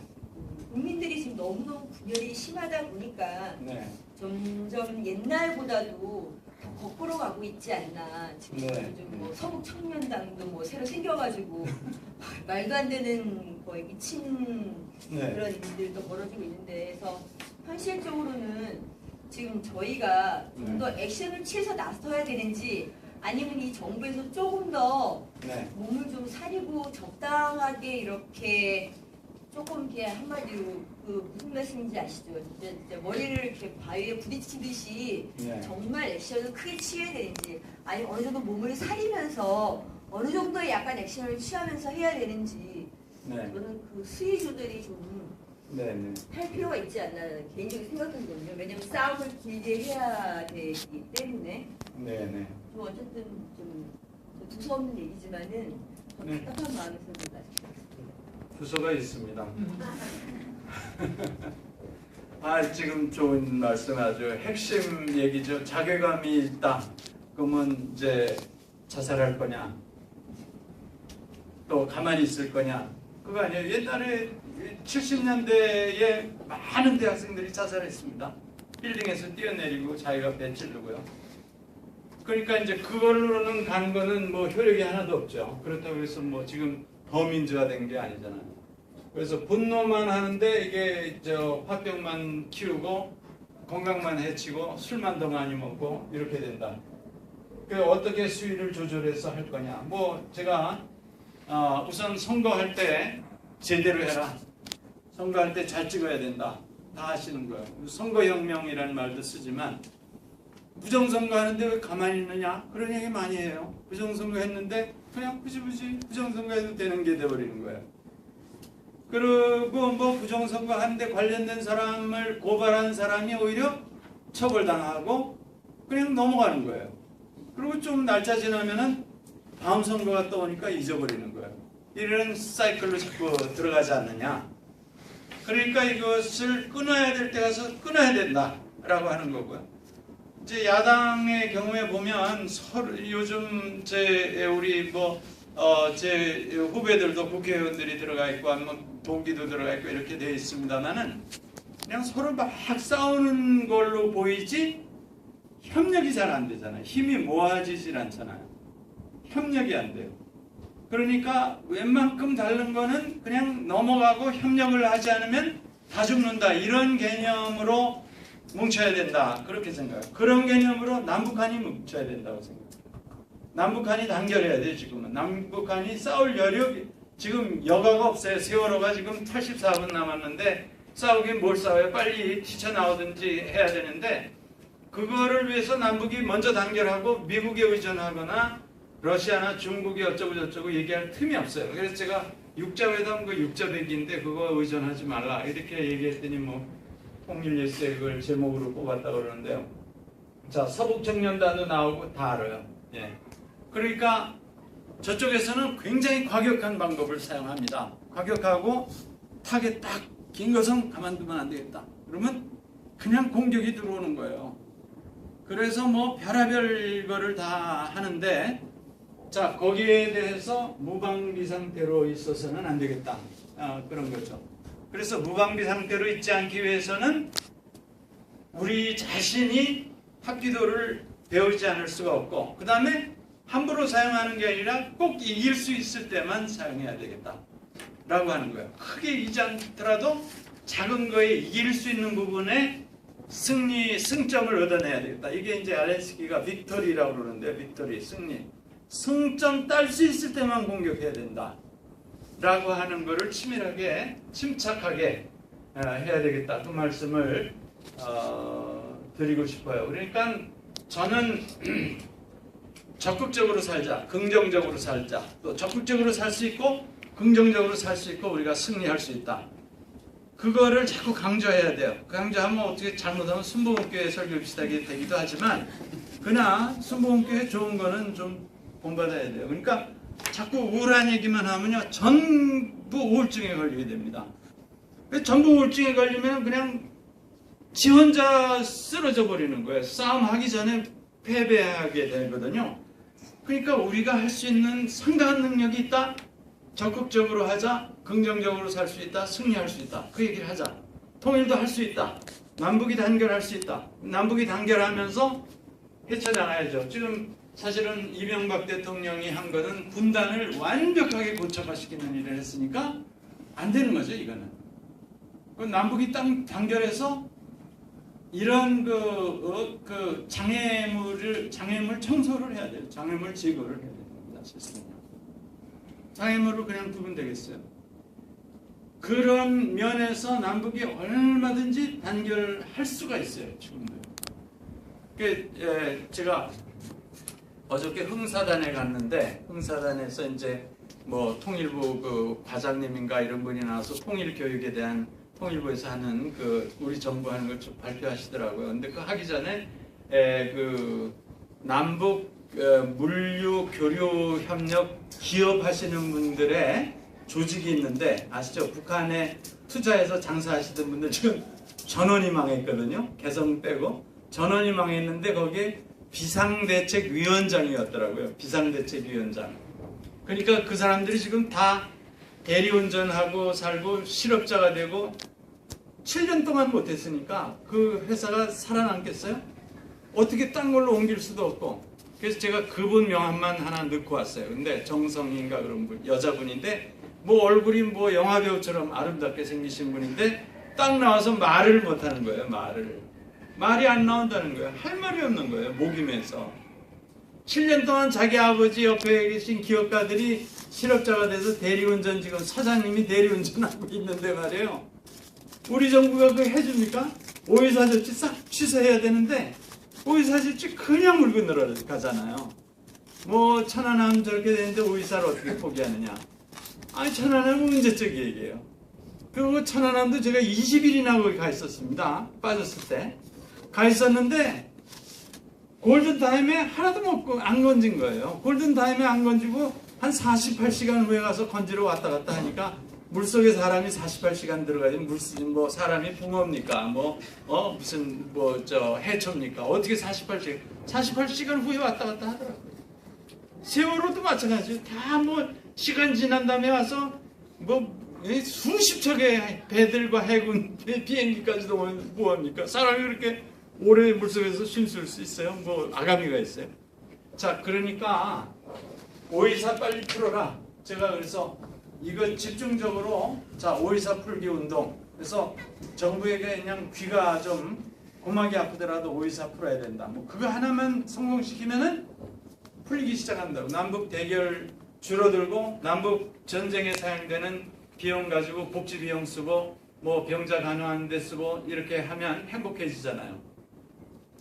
국민들이 지금 너무너무 분열이 심하다 보니까 네. 점점 옛날보다도 더 거꾸로 가고 있지 않나. 지금 네. 요즘 뭐 서북 청년당도 뭐 새로 생겨가지고 말도 안 되는 거의 미친 네. 그런 일들도 벌어지고 있는데 그래서 현실적으로는 지금 저희가 좀 더 액션을 취해서 나서야 되는지 아니면 이 정부에서 조금 더 네. 몸을 좀 사리고 적당하게 이렇게 조금 이렇게 한마디로 그 무슨 말씀인지 아시죠? 진짜 머리를 이렇게 바위에 부딪히듯이 네. 정말 액션을 크게 취해야 되는지 아니면 어느 정도 몸을 사리면서 어느 정도의 약간 액션을 취하면서 해야 되는지 네. 저는 그 수위 조절이 좀 네. 네. 할 필요가 있지 않나 개인적인 생각이거든요. 왜냐면 싸움을 길게 해야 되기 때문에 네. 네. 좀 어쨌든 좀 두서없는 얘기지만은 더 네. 답답한 마음에서 좀 부서가 있습니다. 아, 지금 좋은 말씀 아주 핵심 얘기죠. 자괴감이 있다. 그러면 이제 자살할 거냐? 또 가만히 있을 거냐? 그거 아니에요. 옛날에 70년대에 많은 대학생들이 자살했습니다. 빌딩에서 뛰어내리고 자기가 배 찌르고요. 그러니까 이제 그걸로는 간 거는 뭐 효력이 하나도 없죠. 그렇다고 해서 뭐 지금 범인주화된 게 아니잖아요. 그래서 분노만 하는데 이게 저 화병만 키우고 건강만 해치고 술만 더 많이 먹고 이렇게 된다. 그 어떻게 수위를 조절해서 할 거냐? 뭐 제가 우선 선거할 때 제대로 해라. 선거할 때 잘 찍어야 된다. 다 하시는 거예요. 선거혁명이라는 말도 쓰지만 부정선거 하는데 왜 가만히 있느냐? 그런 얘기 많이 해요. 부정선거 했는데 그냥 굳이 부정선거 해도 되는 게 돼버리는 거예요. 그리고 뭐 부정선거 하는데 관련된 사람을 고발한 사람이 오히려 처벌당하고 그냥 넘어가는 거예요. 그리고 좀 날짜 지나면은 다음 선거가 떠오니까 잊어버리는 거예요. 이런 사이클로 자꾸 들어가지 않느냐. 그러니까 이것을 끊어야 될 때 가서 끊어야 된다라고 하는 거고요. 이제 야당의 경우에 보면 요즘 우리 제 후배들도 국회의원들이 들어가 있고 아니면 동기도 들어가 있고 이렇게 되어 있습니다만은 그냥 서로 막 싸우는 걸로 보이지 협력이 잘 안 되잖아요. 힘이 모아지질 않잖아요. 협력이 안 돼요. 그러니까 웬만큼 다른 거는 그냥 넘어가고 협력을 하지 않으면 다 죽는다. 이런 개념으로 뭉쳐야 된다. 그렇게 생각해요. 그런 개념으로 남북한이 뭉쳐야 된다고 생각해요. 남북한이 단결해야 돼요. 지금은. 남북한이 싸울 여력이 지금 여가가 없어요. 세월호가 지금 84분 남았는데 싸우긴 뭘 싸워요. 빨리 튀쳐나오든지 해야 되는데 그거를 위해서 남북이 먼저 단결하고 미국에 의존하거나 러시아나 중국이 어쩌고 저쩌고 얘기할 틈이 없어요. 그래서 제가 육자회담 그 육자백인데 그거 의존하지 말라 이렇게 얘기했더니 뭐 통일뉴스에 그걸 제목으로 뽑았다고 그러는데요. 자, 서북청년단도 나오고 다 알아요. 예. 그러니까 저쪽에서는 굉장히 과격한 방법을 사용합니다. 과격하고 타겟 딱 긴 것은 가만두면 안 되겠다. 그러면 그냥 공격이 들어오는 거예요. 그래서 뭐 별의별 거를 다 하는데 자, 거기에 대해서 무방비 상태로 있어서는 안 되겠다. 그런 거죠. 그래서 무방비 상태로 있지 않기 위해서는 우리 자신이 합기도를 배우지 않을 수가 없고 그 다음에 함부로 사용하는 게 아니라 꼭 이길 수 있을 때만 사용해야 되겠다 라고 하는 거예요. 크게 이기지 않더라도 작은 거에 이길 수 있는 부분에 승점을 얻어내야 되겠다. 이게 이제 알렌스키가 빅토리라고 그러는데 빅토리, 승리. 승점 딸 수 있을 때만 공격해야 된다 라고 하는 거를 치밀하게 침착하게 해야 되겠다. 그 말씀을 드리고 싶어요. 그러니까 저는 적극적으로 살자, 긍정적으로 살자, 또 적극적으로 살 수 있고 긍정적으로 살 수 있고 우리가 승리할 수 있다. 그거를 자꾸 강조해야 돼요. 강조하면 어떻게 잘못하면 순복음교회 설교 비슷하게 되기도 하지만 그러나 순복음교회 좋은 거는 좀 본받아야 돼요. 그러니까 자꾸 우울한 얘기만 하면요 전부 우울증에 걸리게 됩니다. 전부 우울증에 걸리면 그냥 지 혼자 쓰러져 버리는 거예요. 싸움하기 전에 패배하게 되거든요. 그러니까 우리가 할 수 있는 상당한 능력이 있다. 적극적으로 하자. 긍정적으로 살 수 있다. 승리할 수 있다. 그 얘기를 하자. 통일도 할 수 있다. 남북이 단결할 수 있다. 남북이 단결하면서 헤쳐나가야죠. 지금 사실은 이명박 대통령이 한 거는 분단을 완벽하게 고착화시키는 일을 했으니까 안 되는 거죠. 이거는. 남북이 딱 단결해서 이런 장애물 청소를 해야 돼요. 장애물 제거를 해야 됩니다. 시스템이. 장애물을 그냥 두면 되겠어요. 그런 면에서 남북이 얼마든지 단결할 수가 있어요. 지금도. 제가 어저께 흥사단에 갔는데 흥사단에서 이제 뭐 통일부 그 과장님인가 이런 분이 나와서 통일 교육에 대한 통일부에서 하는 그 우리 정부 하는 걸 좀 발표하시더라고요. 근데 그 하기 전에 그 남북 물류 교류 협력 기업 하시는 분들의 조직이 있는데 아시죠? 북한에 투자해서 장사하시던 분들 지금 전원이 망했거든요. 개성 빼고 전원이 망했는데 거기에 비상대책위원장이었더라고요. 비상대책위원장. 그러니까 그 사람들이 지금 다 대리운전하고 살고 실업자가 되고 7년 동안 못했으니까 그 회사가 살아남겠어요? 어떻게 딴 걸로 옮길 수도 없고. 그래서 제가 그분 명함만 하나 넣고 왔어요. 근데 정성인가 그런 분, 여자분인데 뭐 얼굴이 뭐 영화배우처럼 아름답게 생기신 분인데 딱 나와서 말을 못하는 거예요. 말이 안 나온다는 거예요. 할 말이 없는 거예요. 목이 메서. 7년 동안 자기 아버지 옆에 계신 기업가들이 실업자가 돼서 대리운전 지금 사장님이 대리운전하고 있는데 말이에요. 우리 정부가 그거 해줍니까? 오이사조치 싹 취소해야 되는데 오이사조치 그냥 물고 늘어가잖아요. 뭐 천안함 저렇게 되는데 오이사를 어떻게 포기하느냐. 아니 천안함은 문제적 얘기예요. 그리고 천안함도 제가 20일이나 거기 가 있었습니다. 빠졌을 때. 가 있었는데 골든타임에 하나도 못 안 건진 거예요. 골든타임에 안 건지고 한 48시간 후에 가서 건지러 왔다 갔다 하니까 물속에 사람이 48시간 들어가야지 뭐 사람이 붕어입니까? 무슨 해초입니까? 어떻게 48시간 후에 왔다 갔다 하더라고요. 세월호도 마찬가지예요. 다 뭐 시간 지난 다음에 와서 수십 척의 배들과 해군 비행기까지도 뭐합니까? 사람이 그렇게 오래 물속에서 쉴 수 있어요? 뭐 아가미가 있어요? 자, 그러니까 오이사 빨리 풀어라. 제가 그래서 이거 집중적으로 오이사 풀기 운동. 그래서 정부에게 그냥 귀가 좀 고막이 아프더라도 오이사 풀어야 된다. 뭐 그거 하나만 성공시키면은 풀리기 시작한다고. 남북 대결 줄어들고 남북 전쟁에 사용되는 비용 가지고 복지 비용 쓰고 뭐 병자 간호하는 데 쓰고 이렇게 하면 행복해지잖아요.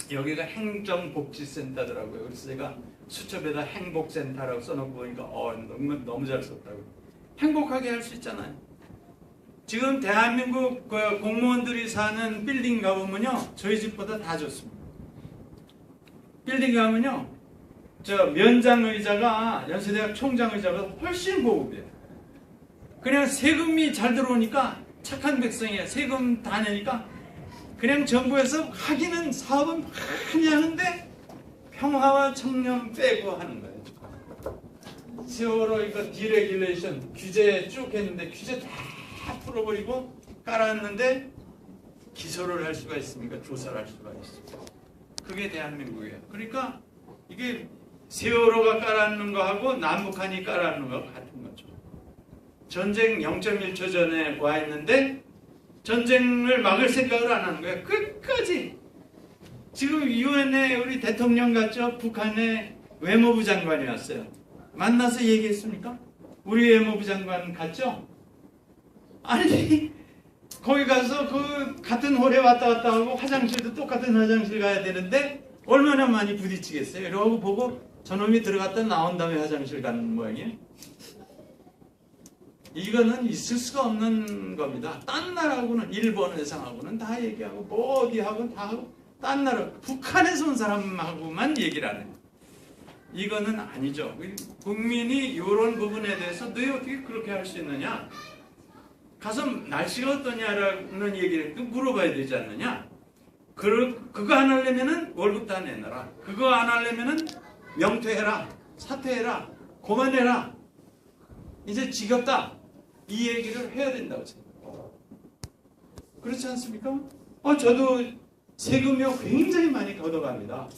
여기가 행정복지센터더라고요. 그래서 제가 수첩에다 행복센터라고 써놓고 보니까 너무 잘 썼다고. 행복하게 할 수 있잖아요. 지금 대한민국 공무원들이 사는 빌딩 가보면요, 저희 집보다 다 좋습니다. 빌딩 가면요, 면장 의자가 연세대학 총장 의자가 훨씬 고급이에요. 그냥 세금이 잘 들어오니까 착한 백성이에요. 세금 다 내니까 그냥 정부에서 하기는 사업은 많이 하는데 평화와 청렴 빼고 하는 거예요. 세월호 이거 디레귤레이션 규제 쭉 했는데 규제 다 풀어버리고 깔았는데 기소를 할 수가 있습니까? 조사를 할 수가 있습니까? 그게 대한민국이에요. 그러니까 이게 세월호가 깔았는 거하고 남북한이 깔았는 거 같은 거죠. 전쟁 0.1초 전에 와 있는데 전쟁을 막을 생각을 안 하는 거예요. 끝까지. 지금 유엔에 우리 대통령 같죠? 북한의 외무부 장관이 왔어요. 만나서 얘기했습니까? 우리 외무부 장관 갔죠? 아니 거기 가서 그 같은 홀에 왔다 갔다 하고 화장실도 똑같은 화장실 가야 되는데 얼마나 많이 부딪히겠어요? 이러고 보고 저놈이 들어갔다 나온 다음에 화장실 가는 모양이에요. 이거는 있을 수가 없는 겁니다. 딴 나라하고는 일본 회상하고는 다 얘기하고 뭐 어디하고는 다 하고 딴 나라 북한에서 온 사람하고만 얘기를 하는 이거는 아니죠. 국민이 이런 부분에 대해서 너희 어떻게 그렇게 할 수 있느냐? 가서 날씨가 어떠냐라는 얘기를 물어봐야 되지 않느냐? 그거 안 하려면은 월급 다 내놔라. 그거 안 하려면은 명퇴해라, 사퇴해라, 그만해라. 이제 지겹다. 이 얘기를 해야 된다고 생각해요. 그렇지 않습니까? 저도 세금이요 굉장히 많이 걷어갑니다.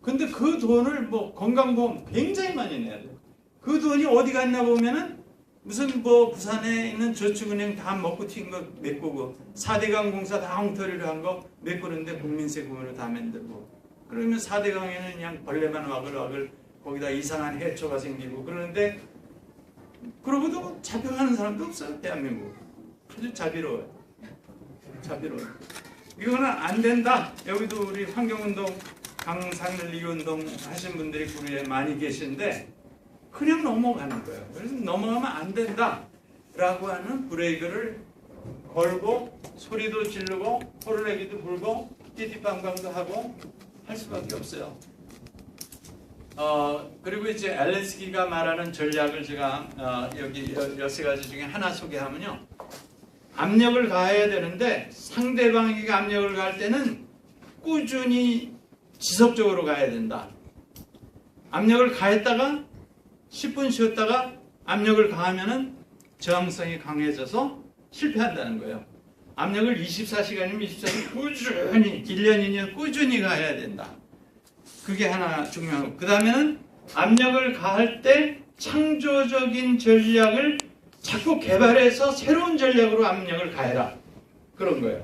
근데 그 돈을 뭐 건강보험 굉장히 많이 내야 돼요. 그 돈이 어디 갔나 보면은 무슨 뭐 부산에 있는 저축은행 다 먹고 튄 거 메꾸고 4대강 공사 다 엉터리로 한 거 메꾸는데 국민세금으로 다 만들고 그러면 4대강에는 그냥 벌레만 와글와글 거기다 이상한 해초가 생기고 그러는데 그러고도 잡혀가는 사람도 없어요. 대한민국 아주 자비로워요. 자비로워요. 이거는 안 된다. 여기도 우리 환경운동 강산리운동 하신 분들이 구리에 많이 계신데 그냥 넘어가는 거예요. 그래서 넘어가면 안 된다라고 하는 브레이크를 걸고 소리도 지르고 호루라기도 불고 띠띠빵빵도 하고 할 수밖에 없어요. 그리고 이제 앨런스키가 말하는 전략을 제가 여기 6가지 중에 하나 소개하면요. 압력을 가해야 되는데 상대방에게 압력을 가할 때는 꾸준히 지속적으로 가야 된다. 압력을 가했다가 10분 쉬었다가 압력을 가하면은 저항성이 강해져서 실패한다는 거예요. 압력을 24시간이면 24시간 꾸준히 1년 2년 꾸준히 가야 된다. 그게 하나 중요하고 그 다음에는 압력을 가할 때 창조적인 전략을 자꾸 개발해서 새로운 전략으로 압력을 가해라. 그런 거예요.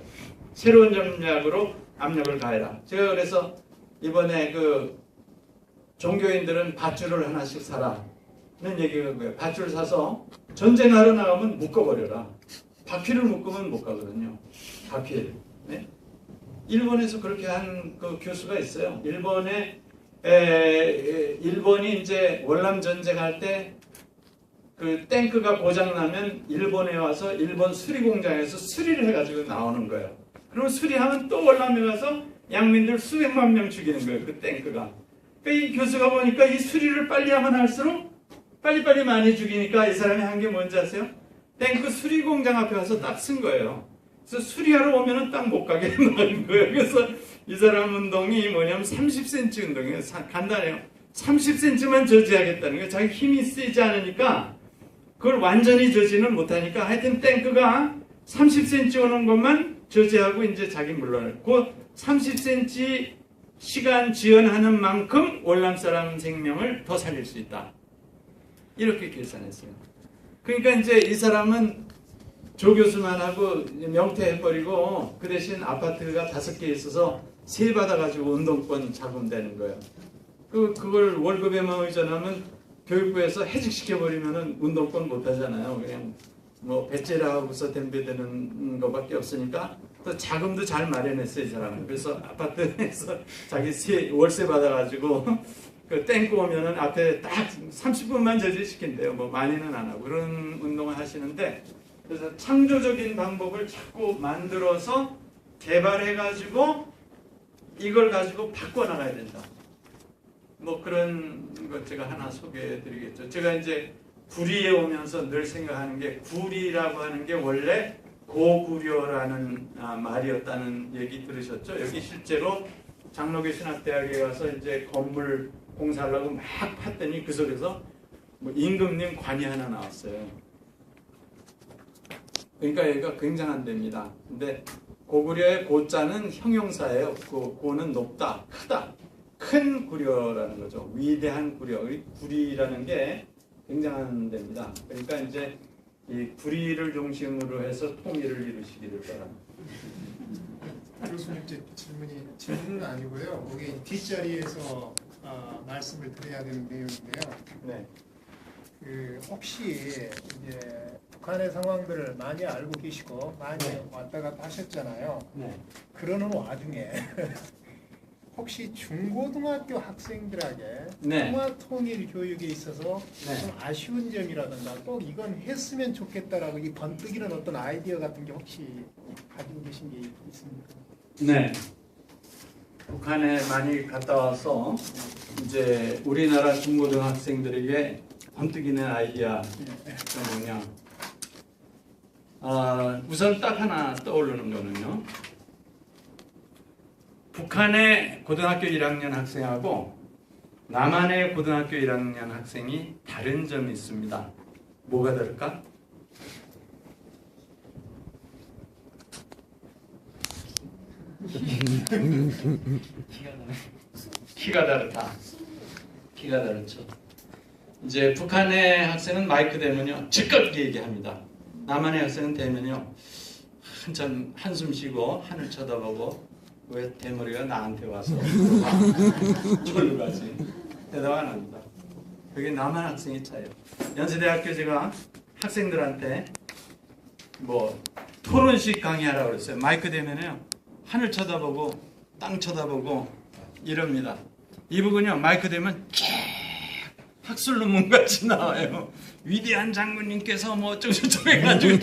새로운 전략으로 압력을 가해라. 제가 그래서 이번에 그 종교인들은 밧줄을 하나씩 사라는 얘기가 그거예요. 밧줄 사서 전쟁하러 나가면 묶어버려라. 바퀴를 묶으면 못 가거든요. 바퀴. 네? 일본에서 그렇게 한 그 교수가 있어요. 일본이 이제 월남 전쟁할 때 그 탱크가 고장 나면 일본에 와서 일본 수리 공장에서 수리를 해가지고 나오는 거예요. 그럼 수리하면 또 월남에 가서 양민들 수백만 명 죽이는 거예요. 그 탱크가. 그러니까 이 교수가 보니까 이 수리를 빨리 하면 할수록 빨리빨리 많이 죽이니까 이 사람이 한 게 뭔지 아세요? 탱크 수리 공장 앞에 가서 딱 쓴 거예요. 그래서 수리하러 오면은 딱 못 가게 나는 거예요. 그래서 이 사람 운동이 뭐냐면 30cm 운동이에요. 간단해요. 30cm만 저지하겠다는 거예요. 자기 힘이 세지 않으니까 그걸 완전히 저지는 못하니까 하여튼 탱크가 30cm 오는 것만 저지하고 이제 자기 물러나요. 그 30cm 시간 지연하는 만큼 월남 사람 생명을 더 살릴 수 있다. 이렇게 계산했어요. 그러니까 이제 이 사람은 조교수만 하고 명퇴해버리고 그 대신 아파트가 5개 있어서 세 받아가지고 운동권 잡으면 거예요. 그걸 월급에만 의존하면 교육부에서 해직시켜버리면 운동권 못하잖아요. 그냥 뭐 배째라하고서 덤벼드는 것밖에 없으니까 또 자금도 잘 마련했어요. 이 사람은. 그래서 아파트에서 자기 월세 받아가지고 그 땡크 오면은 앞에 딱 30분만 저지시킨대요. 뭐 많이는 안 하고 그런 운동을 하시는데 그래서 창조적인 방법을 자꾸 만들어서 개발해가지고 이걸 가지고 바꿔나가야 된다. 뭐 그런 것 제가 하나 소개해드리겠죠. 제가 이제 구리에 오면서 늘 생각하는 게 구리라고 하는 게 원래 고구려라는 말이었다는 얘기 들으셨죠? 여기 실제로 장로교 신학대학에 가서 이제 건물 공사하려고 막 팠더니 그 속에서 뭐 임금님 관이 하나 나왔어요. 그러니까 여기가 굉장한 데입니다. 근데 고구려의 고자는 형용사예요. 고는 높다, 크다. 큰 구려라는 거죠. 위대한 구려. 구리라는 게 굉장한 데입니다. 그러니까 이제 이 구리를 중심으로 해서 통일을 이루시기를 바랍니다. 교수님 질문은 아니고요. 거기 뒷자리에서 말씀을 드려야 되는 내용인데요. 네. 혹시 이제 북한의 상황들을 많이 알고 계시고 많이 왔다 갔다 하셨잖아요. 네. 그러는 와중에 혹시 중고등학교 학생들에게 네. 평화 통일 교육에 있어서 네. 좀 아쉬운 점이라든가 꼭 이건 했으면 좋겠다라고 이 번뜩이는 어떤 아이디어 같은 게 혹시 가지고 계신 게 있습니까? 네. 북한에 많이 갔다 와서 이제 우리나라 중고등학생들에게 번뜩이는 아이디어가 뭐냐. 우선 딱 하나 떠오르는 거는요. 북한의 고등학교 1학년 학생하고 남한의 고등학교 1학년 학생이 다른 점이 있습니다. 뭐가 다를까? 키가 다르다. 키가 다르죠. 이제 북한의 학생은 마이크 대면요 즉각 얘기합니다. 남한의 학생은 대면요 한참 한숨 쉬고 하늘 쳐다보고 왜 대머리가 나한테 와서 저리로 가지 대답 안 합니다. 그게 남한 학생의 차이예요. 연세대학교 제가 학생들한테 뭐 토론식 강의하라고 그랬어요. 마이크 대면요 하늘 쳐다보고 땅 쳐다보고 이럽니다. 이 부분이요 마이크 대면 학술 논문 같이 나와요. 위대한 장군님께서 뭐 어쩌고저쩌고 해가지고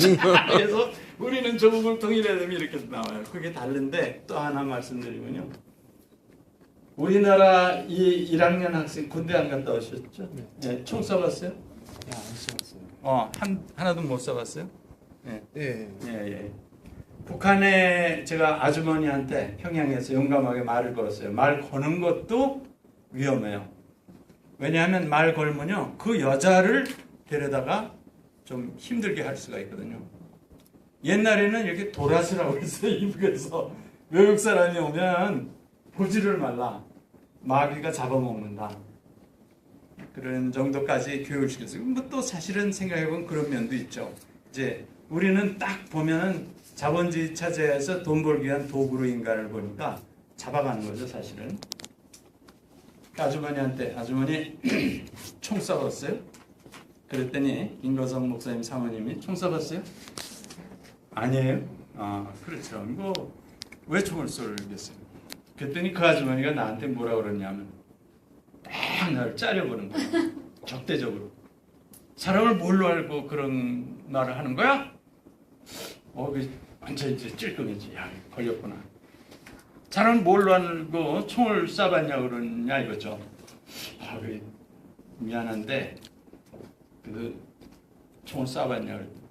해서 우리는 조국을 통일해야 되면 이렇게 나와요. 그게 다른데 또 하나 말씀드리면요. 우리나라 이 1학년 학생 군대 안 갔다 오셨죠? 네, 총 쏴봤어요? 안 써봤어요. 하나도 못 쏴봤어요? 네. 네. 예. 북한에 제가 아주머니한테 평양에서 용감하게 말을 걸었어요. 말 거는 것도 위험해요. 왜냐하면 말 걸면요 그 여자를 데려다가 좀 힘들게 할 수가 있거든요. 옛날에는 이렇게 도라스라고 했어요. 이북에서 외국 사람이 오면 보지를 말라. 마귀가 잡아먹는다. 그런 정도까지 교육을 시켰어요. 뭐 또 사실은 생각해보면 그런 면도 있죠. 이제 우리는 딱 보면은 자본주의 체제에서 돈 벌기 위한 도구로 인간을 보니까 잡아가는 거죠, 사실은. 아주머니한테 아주머니 총 쏴봤어요? 그랬더니 김거성 목사님 사모님이 총 쏴봤어요? 아니에요? 그렇죠. 뭐 왜 총을 쏘겠어요? 그랬더니 그 아주머니가 나한테 뭐라 그러냐면 딱 나를 짜려보는 거예요. 적대적으로. 사람을 뭘로 알고 그런 말을 하는 거야? 완전 이제 찔끔이지. 야, 걸렸구나. 사람을 뭘로 알고 총을 쏴봤냐 그러냐 이거죠. 미안한데 그 총을 쏴봤냐 그랬더니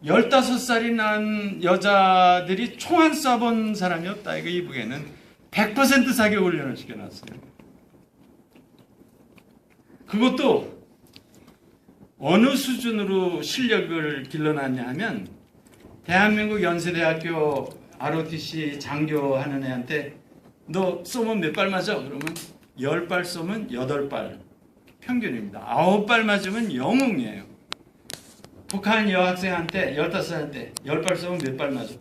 15살이 난 여자들이 총 안 쏴본 사람이 없다. 이거 이북에는 100% 사격 훈련을 시켜놨어요. 그것도 어느 수준으로 실력을 길러놨냐 하면 대한민국 연세대학교 ROTC 장교하는 애한테 너 쏘면 몇 발 맞아? 그러면 10발 쏘면 8발 평균입니다. 9발 맞으면 영웅이에요. 북한 여학생한테 15살한테 10발 쏘면 몇 발 맞아?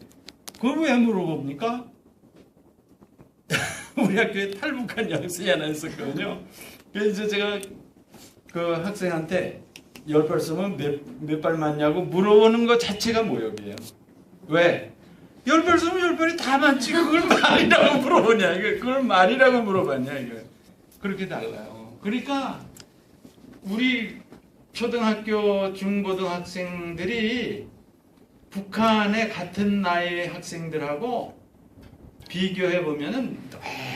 그걸 왜 물어봅니까? 우리 학교에 탈북한 여학생이 하나 있었거든요. 그래서 제가 그 학생한테 10발 쏘면 몇 발 맞냐고 물어보는 것 자체가 모욕이에요. 왜? 10발 쏘면 10발이 다 맞지. 그걸 말이라고 물어보냐. 그걸 말이라고 물어봤냐. 이거. 그렇게 달라요. 그러니까 우리 초등학교, 중고등학생들이 북한의 같은 나이의 학생들하고 비교해 보면은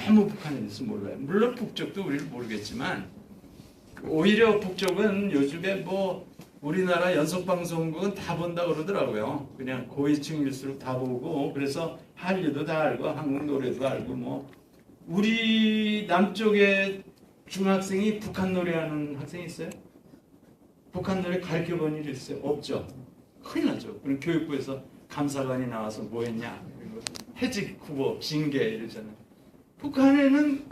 너무 북한에 대해서 몰라요. 물론 북쪽도 우리를 모르겠지만 오히려 북쪽은 요즘에 뭐 우리나라 연속방송국은 다 본다 그러더라고요. 그냥 고위층일수록 다 보고 그래서 한류도 다 알고 한국 노래도 알고 뭐 우리 남쪽에 중학생이 북한 노래하는 학생이 있어요? 북한 노래 가르쳐본 일이 있어요? 없죠. 큰일 나죠. 그럼 교육부에서 감사관이 나와서 뭐 했냐. 해직 후보, 징계 이러잖아요. 북한에는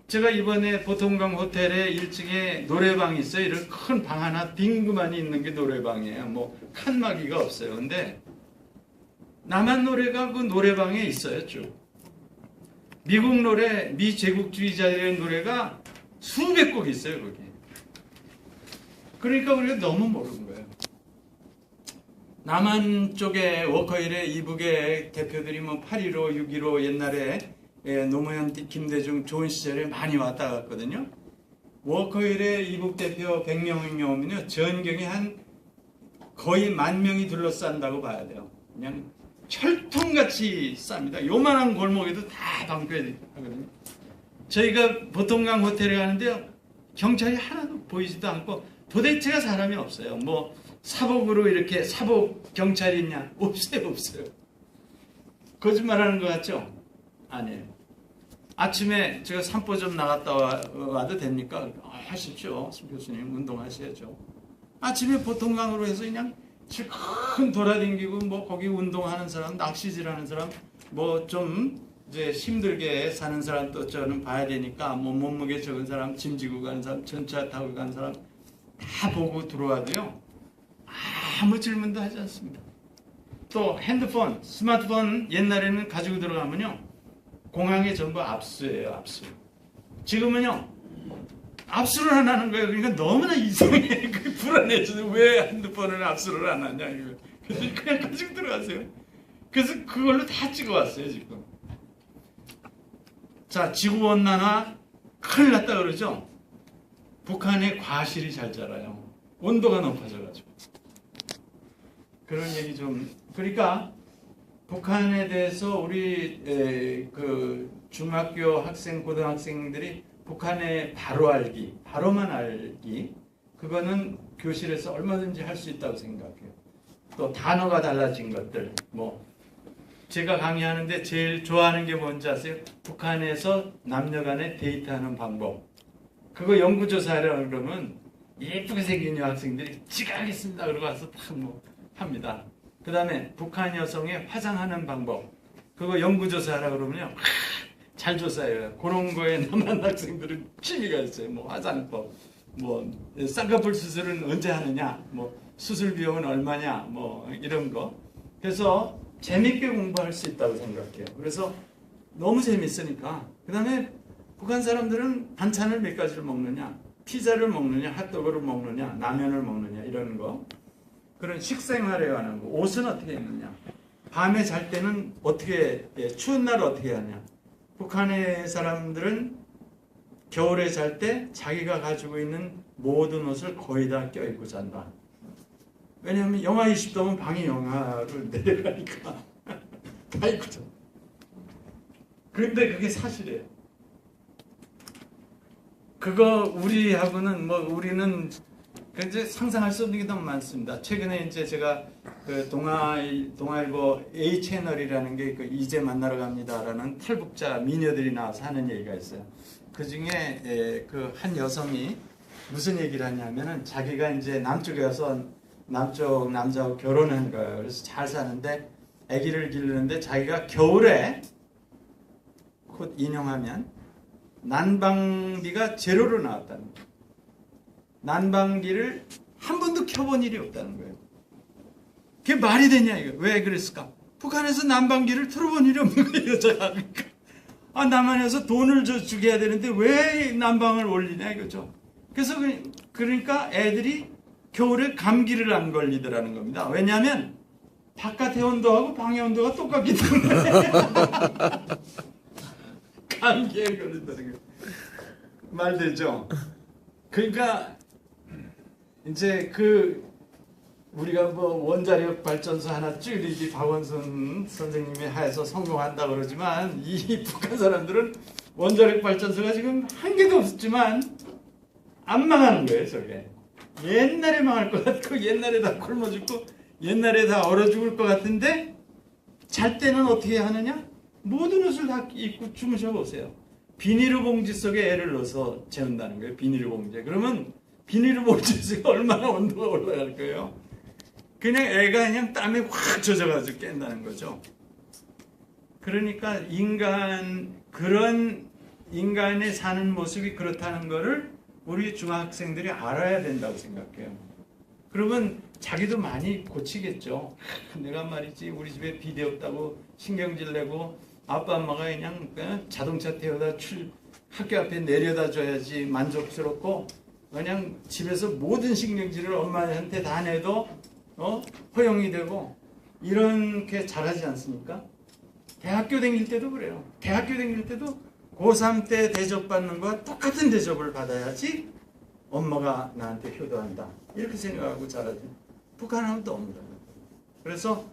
제가 이번에 보통강 호텔에 1층에 노래방이 있어요. 이런 큰 방 하나 딩그만이 있는 게 노래방이에요. 뭐 칸막이가 없어요. 근데 남한 노래가 그 노래방에 있어요. 쭉. 미국 노래, 미제국주의자들의 노래가 수백 곡 있어요. 거기. 그러니까 우리가 너무 모르는 거예요. 남한 쪽에 워커힐의 이북의 대표들이 뭐 8.15, 6.15 옛날에 노무현, 김대중 좋은 시절에 많이 왔다 갔거든요. 워커힐의 이북 대표 100명이 오면요. 전경이 한 거의 10,000명이 둘러싼다고 봐야 돼요. 그냥 철통같이 쌉니다. 요만한 골목에도 다 방패 하거든요. 저희가 보통강 호텔에 가는데요, 경찰이 하나도 보이지도 않고 도대체가 사람이 없어요. 뭐 사복으로 이렇게 사복 경찰이 있냐? 없어요, 없어요. 거짓말하는 것 같죠? 아니에요. 아침에 제가 산보 좀 나갔다 와도 됩니까? 하십시오. 심 교수님 운동하셔야죠. 아침에 보통강으로 해서 그냥 실컷 돌아다니고 뭐 거기 운동하는 사람, 낚시질하는 사람, 뭐 좀 이제 힘들게 사는 사람 또 저는 봐야 되니까 뭐 몸무게 적은 사람, 짐 지고 가는 사람, 전차 타고 가는 사람 다 보고 들어와도요, 아무 질문도 하지 않습니다. 또 핸드폰, 스마트폰 옛날에는 가지고 들어가면요, 공항에 전부 압수예요, 압수. 지금은요, 압수를 안 하는 거예요. 그러니까 너무나 이상해. 불안해져서 왜 핸드폰을 압수를 안 하냐, 이거. 그래서 그냥 가지고 들어가세요. 그래서 그걸로 다 찍어왔어요, 지금. 자, 지구온난화 큰일 났다 그러죠? 북한에 과실이 잘 자라요. 온도가 높아져가지고. 그런 얘기 좀. 그러니까 북한에 대해서 우리 그 중학교 학생, 고등학생들이 북한의 바로 알기, 바로만 알기, 그거는 교실에서 얼마든지 할 수 있다고 생각해요. 또 단어가 달라진 것들, 뭐 제가 강의하는데 제일 좋아하는 게 뭔지 아세요? 북한에서 남녀 간에 데이트하는 방법. 그거 연구조사하려고 그러면 예쁘게 생긴 여학생들이 지가 하겠습니다 그러고 와서 다 뭐 합니다. 그 다음에 북한 여성의 화장하는 방법. 그거 연구조사하려고 그러면요, 잘 조사해요. 그런 거에 남한 학생들은 취미가 있어요. 뭐 화장법, 뭐 쌍꺼풀 수술은 언제 하느냐, 뭐 수술 비용은 얼마냐, 뭐 이런 거. 그래서 재밌게 공부할 수 있다고 생각해요. 그래서 너무 재밌으니까. 그 다음에 북한 사람들은 반찬을 몇 가지를 먹느냐, 피자를 먹느냐, 핫도그를 먹느냐, 라면을 먹느냐, 이런 거. 그런 식생활에 관한 거. 옷은 어떻게 입느냐, 밤에 잘 때는 어떻게, 추운 날 어떻게 하냐. 북한의 사람들은 겨울에 잘 때 자기가 가지고 있는 모든 옷을 거의 다 껴입고 잔다. 왜냐하면 영하 20도면 방이 영하로 내려가니까 다 입고 잔다. 그런데 그게 사실이에요. 그거 우리하고는 뭐 우리는 이제 상상할 수 없는 게 너무 많습니다. 최근에 이제 제가 그 동아일보 A 채널이라는 게 그 이제 만나러 갑니다라는 탈북자 미녀들이 나와서 하는 얘기가 있어요. 그 중에 그 한 여성이 무슨 얘기를 하냐면은 자기가 이제 남쪽에 와서 남쪽 남자하고 결혼한 거예요. 그래서 잘 사는데 아기를 기르는데 자기가 겨울에 곧 인용하면 난방비가 제로로 나왔다는 거예요. 난방기를 한 번도 켜본 일이 없다는 거예요. 그게 말이 되냐 이거. 왜 그랬을까? 북한에서 난방기를 틀어본 일이 없는 거예요, 여자가. 아, 남한에서 돈을 주게 해야 되는데 왜 난방을 올리냐 이거죠. 그래서 그러니까 애들이 겨울에 감기를 안 걸리더라는 겁니다. 왜냐하면 바깥의 온도하고 방의 온도가 똑같기 때문에 감기에 걸린다는 거예요. 말 되죠? 그러니까 이제 그 우리가 뭐 원자력 발전소 하나 찌르기 박원순 선생님이 하에서 성공한다 그러지만 이 북한 사람들은 원자력 발전소가 지금 한 개도 없었지만 안 망하는 거예요, 저게. 옛날에 망할 것 같고 옛날에 다 굶어 죽고 옛날에 다 얼어 죽을 것 같은데 잘 때는 어떻게 하느냐? 모든 옷을 다 입고 주무셔 보세요. 비닐을 봉지 속에 애를 넣어서 재운다는 거예요. 비닐을 봉지에. 그러면 비닐을 봉지에서 얼마나 온도가 올라갈 거예요? 그냥 애가 그냥 땀에 확 젖어가지고 깬다는 거죠. 그러니까 그런 인간의 사는 모습이 그렇다는 거를 우리 중학생들이 알아야 된다고 생각해요. 그러면 자기도 많이 고치겠죠. 내가 말이지 우리 집에 비대 없다고 신경질 내고 아빠 엄마가 그냥 자동차 태워다 학교 앞에 내려다 줘야지 만족스럽고 그냥 집에서 모든 신경질을 엄마한테 다 내도 허용이 되고 이렇게 잘하지 않습니까? 대학교 다닐 때도 그래요. 대학교 다닐 때도 고3 때 대접받는 거와 똑같은 대접을 받아야지 엄마가 나한테 효도한다. 이렇게 생각하고 잘하지. 북한은 또 없는 거예요. 그래서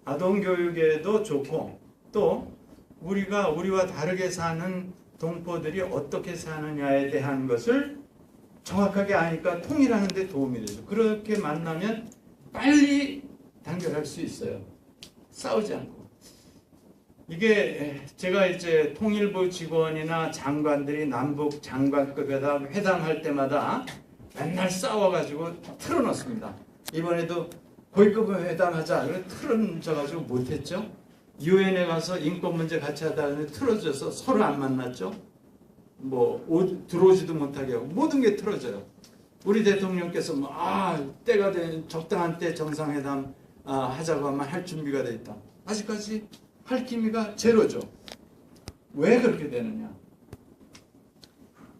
아동 교육에도 좋고 또 우리와 다르게 사는 동포들이 어떻게 사느냐에 대한 것을 정확하게 아니까 통일하는 데 도움이 되죠. 그렇게 만나면 빨리 단결할 수 있어요. 싸우지 않고. 이게 제가 이제 통일부 직원이나 장관들이 남북 장관급에다 회담할 때마다 맨날 싸워가지고 틀어놓습니다. 이번에도 고위급 회담하자. 그래 틀어져가지고 못했죠. 유엔에 가서 인권 문제 같이 하다가 틀어져서 서로 안 만났죠. 들어오지도 못하게 하고 모든 게 틀어져요. 우리 대통령께서 때가 된 적당한 때 정상회담 하자고 하면 할 준비가 돼 있다. 아직까지 할 기미가 제로죠. 왜 그렇게 되느냐?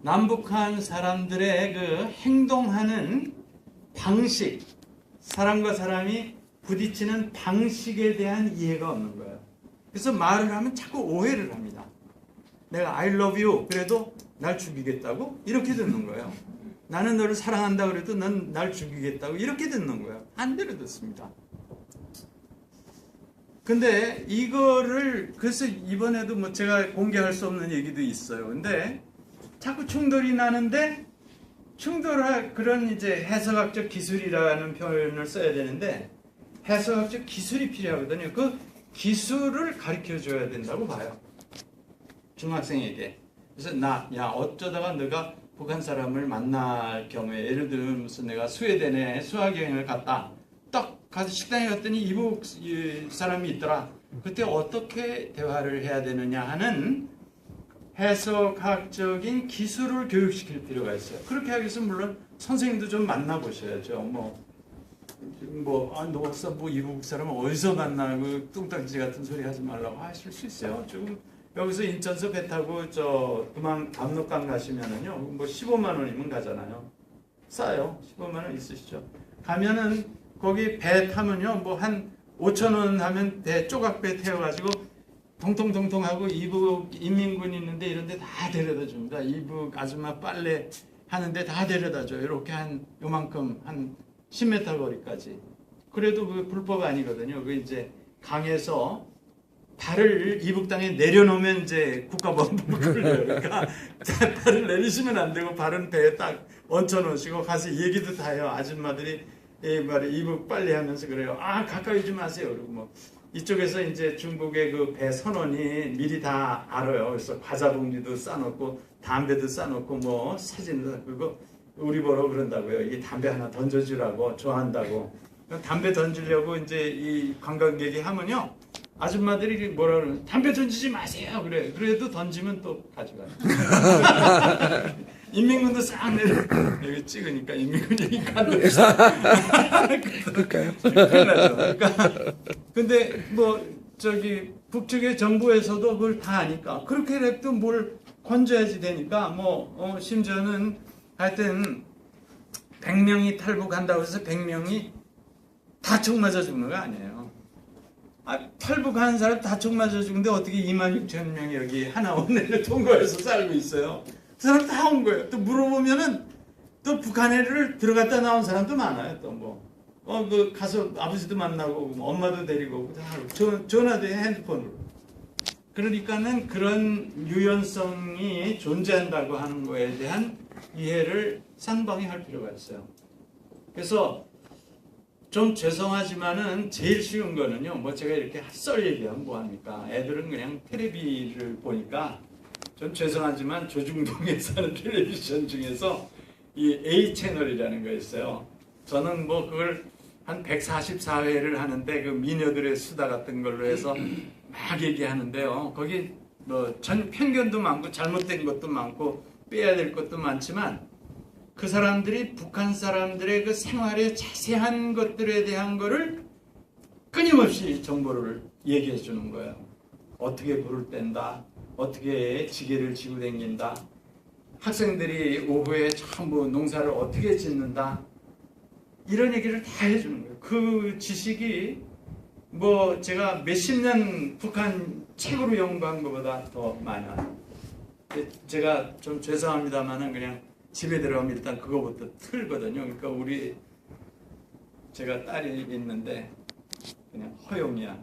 남북한 사람들의 그 행동하는 방식, 사람과 사람이 부딪히는 방식에 대한 이해가 없는 거예요. 그래서 말을 하면 자꾸 오해를 합니다. 내가 I love you 그래도 날 죽이겠다고? 이렇게 듣는 거예요. 나는 너를 사랑한다 그래도 넌 날 죽이겠다고? 이렇게 듣는 거예요. 반대로 듣습니다. 근데 이거를 그래서 이번에도 제가 공개할 수 없는 얘기도 있어요. 근데 자꾸 충돌이 나는데 그런 이제 해석학적 기술이라는 표현을 써야 되는데 해석학적 기술이 필요하거든요. 그 기술을 가르쳐 줘야 된다고 봐요. 중학생에게. 그래서 야 어쩌다가 너가 북한 사람을 만날 경우에 예를 들면 무슨 내가 스웨덴에 수학여행을 갔다. 딱 가서 식당에 갔더니 이북 사람이 있더라. 그때 어떻게 대화를 해야 되느냐 하는 해석학적인 기술을 교육시킬 필요가 있어요. 그렇게 하기 위해서 물론 선생님도 좀 만나보셔야죠. 너 박사 이북 사람 어디서 만나? 그 뚱땅지 같은 소리 하지 말라고 하실 수 있어요. 지금 여기서 인천서 배 타고 금왕 압록강 가시면은요, 15만 원이면 가잖아요. 싸요. 15만 원 있으시죠? 가면은 거기 배 타면요, 한 5천 원 하면 배 조각배 태워가지고 통통통통 하고 이북 인민군 있는데 이런데 다 데려다 줍니다. 이북 아줌마 빨래 하는데 다 데려다 줘요. 이렇게 요만큼 한 10m 거리까지. 그래도 그 불법 아니거든요. 그 이제 강에서 발을 이북 땅에 내려놓으면 이제 국가보안법을 걸려요. 그러니까 발을 내리시면 안 되고 발은 배에 딱 얹혀놓으시고 가서 얘기도 다 해요. 아줌마들이 이북 빨리 하면서 그래요. 가까이 좀 하세요. 그리고 이쪽에서 이제 중국의 그 배 선원이 미리 다 알아요. 그래서 과자 봉지도 싸놓고 담배도 싸놓고 사진도 그리고 우리 보러 그런다고요. 이게 담배 하나 던져주라고 좋아한다고. 담배 던지려고 이제 이 관광객이 하면요. 아줌마들이 뭐라 그러면 담배 던지지 마세요. 그래도 던지면 또 가져가요. 인민군도 싹 내려 여기 찍으니까 인민군이 간다. 그럴까요? 큰일 나죠. 그러니까 근데 북측의 정부에서도 그걸 다 아니까 그렇게 해도 뭘 건져야지 되니까 심지어는 하여튼 100명이 탈북한다고 해서 100명이 다 총 맞아 죽는 거 아니에요. 탈북하는 사람 다 총 맞아 죽는데 어떻게 26,000명이 여기 하나원내를 통과해서 살고 있어요. 그 사람 다 온 거예요. 또 물어보면은 또 북한에를 들어갔다 나온 사람도 많아요. 또 가서 아버지도 만나고 엄마도 데리고 다 하고 전화도 해 핸드폰으로. 그러니까는 그런 유연성이 존재한다고 하는 거에 대한 이해를 상방이 할 필요가 있어요. 그래서 좀 죄송하지만은 제일 쉬운 거는요. 제가 이렇게 썰 얘기하면 뭐합니까? 애들은 그냥 텔레비를 보니까 좀 죄송하지만 조중동에 사는 텔레비전 중에서 이 A 채널이라는 거 있어요. 저는 그걸 한 144회를 하는데 그 미녀들의 수다 같은 걸로 해서 막 얘기하는데요. 거기 편견도 많고 잘못된 것도 많고 빼야 될 것도 많지만 그 사람들이 북한 사람들의 그 생활의 자세한 것들에 대한 거를 끊임없이 정보를 얘기해 주는 거예요. 어떻게 불을 뗀다. 어떻게 지게를 지고 다닌다. 학생들이 오후에 전부 농사를 어떻게 짓는다. 이런 얘기를 다 해주는 거예요. 그 지식이 제가 몇십 년 북한 책으로 연구한 것보다 더 많아요. 제가 좀 죄송합니다만은 그냥 집에 들어가면 일단 그거부터 틀거든요. 그러니까 제가 딸이 있는데 그냥 허용이야,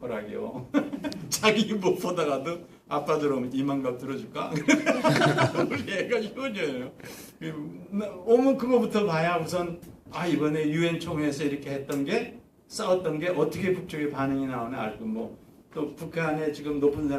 허락이요. 자기 못 보다가도 아빠 들어오면 2만값 들어줄까? 우리 애가 효녀예요. 오면 그거부터 봐야 우선 이번에 유엔 총회에서 이렇게 했던 게 싸웠던 게 어떻게 북쪽의 반응이 나오나 알고 또 북한에 지금 높은 사람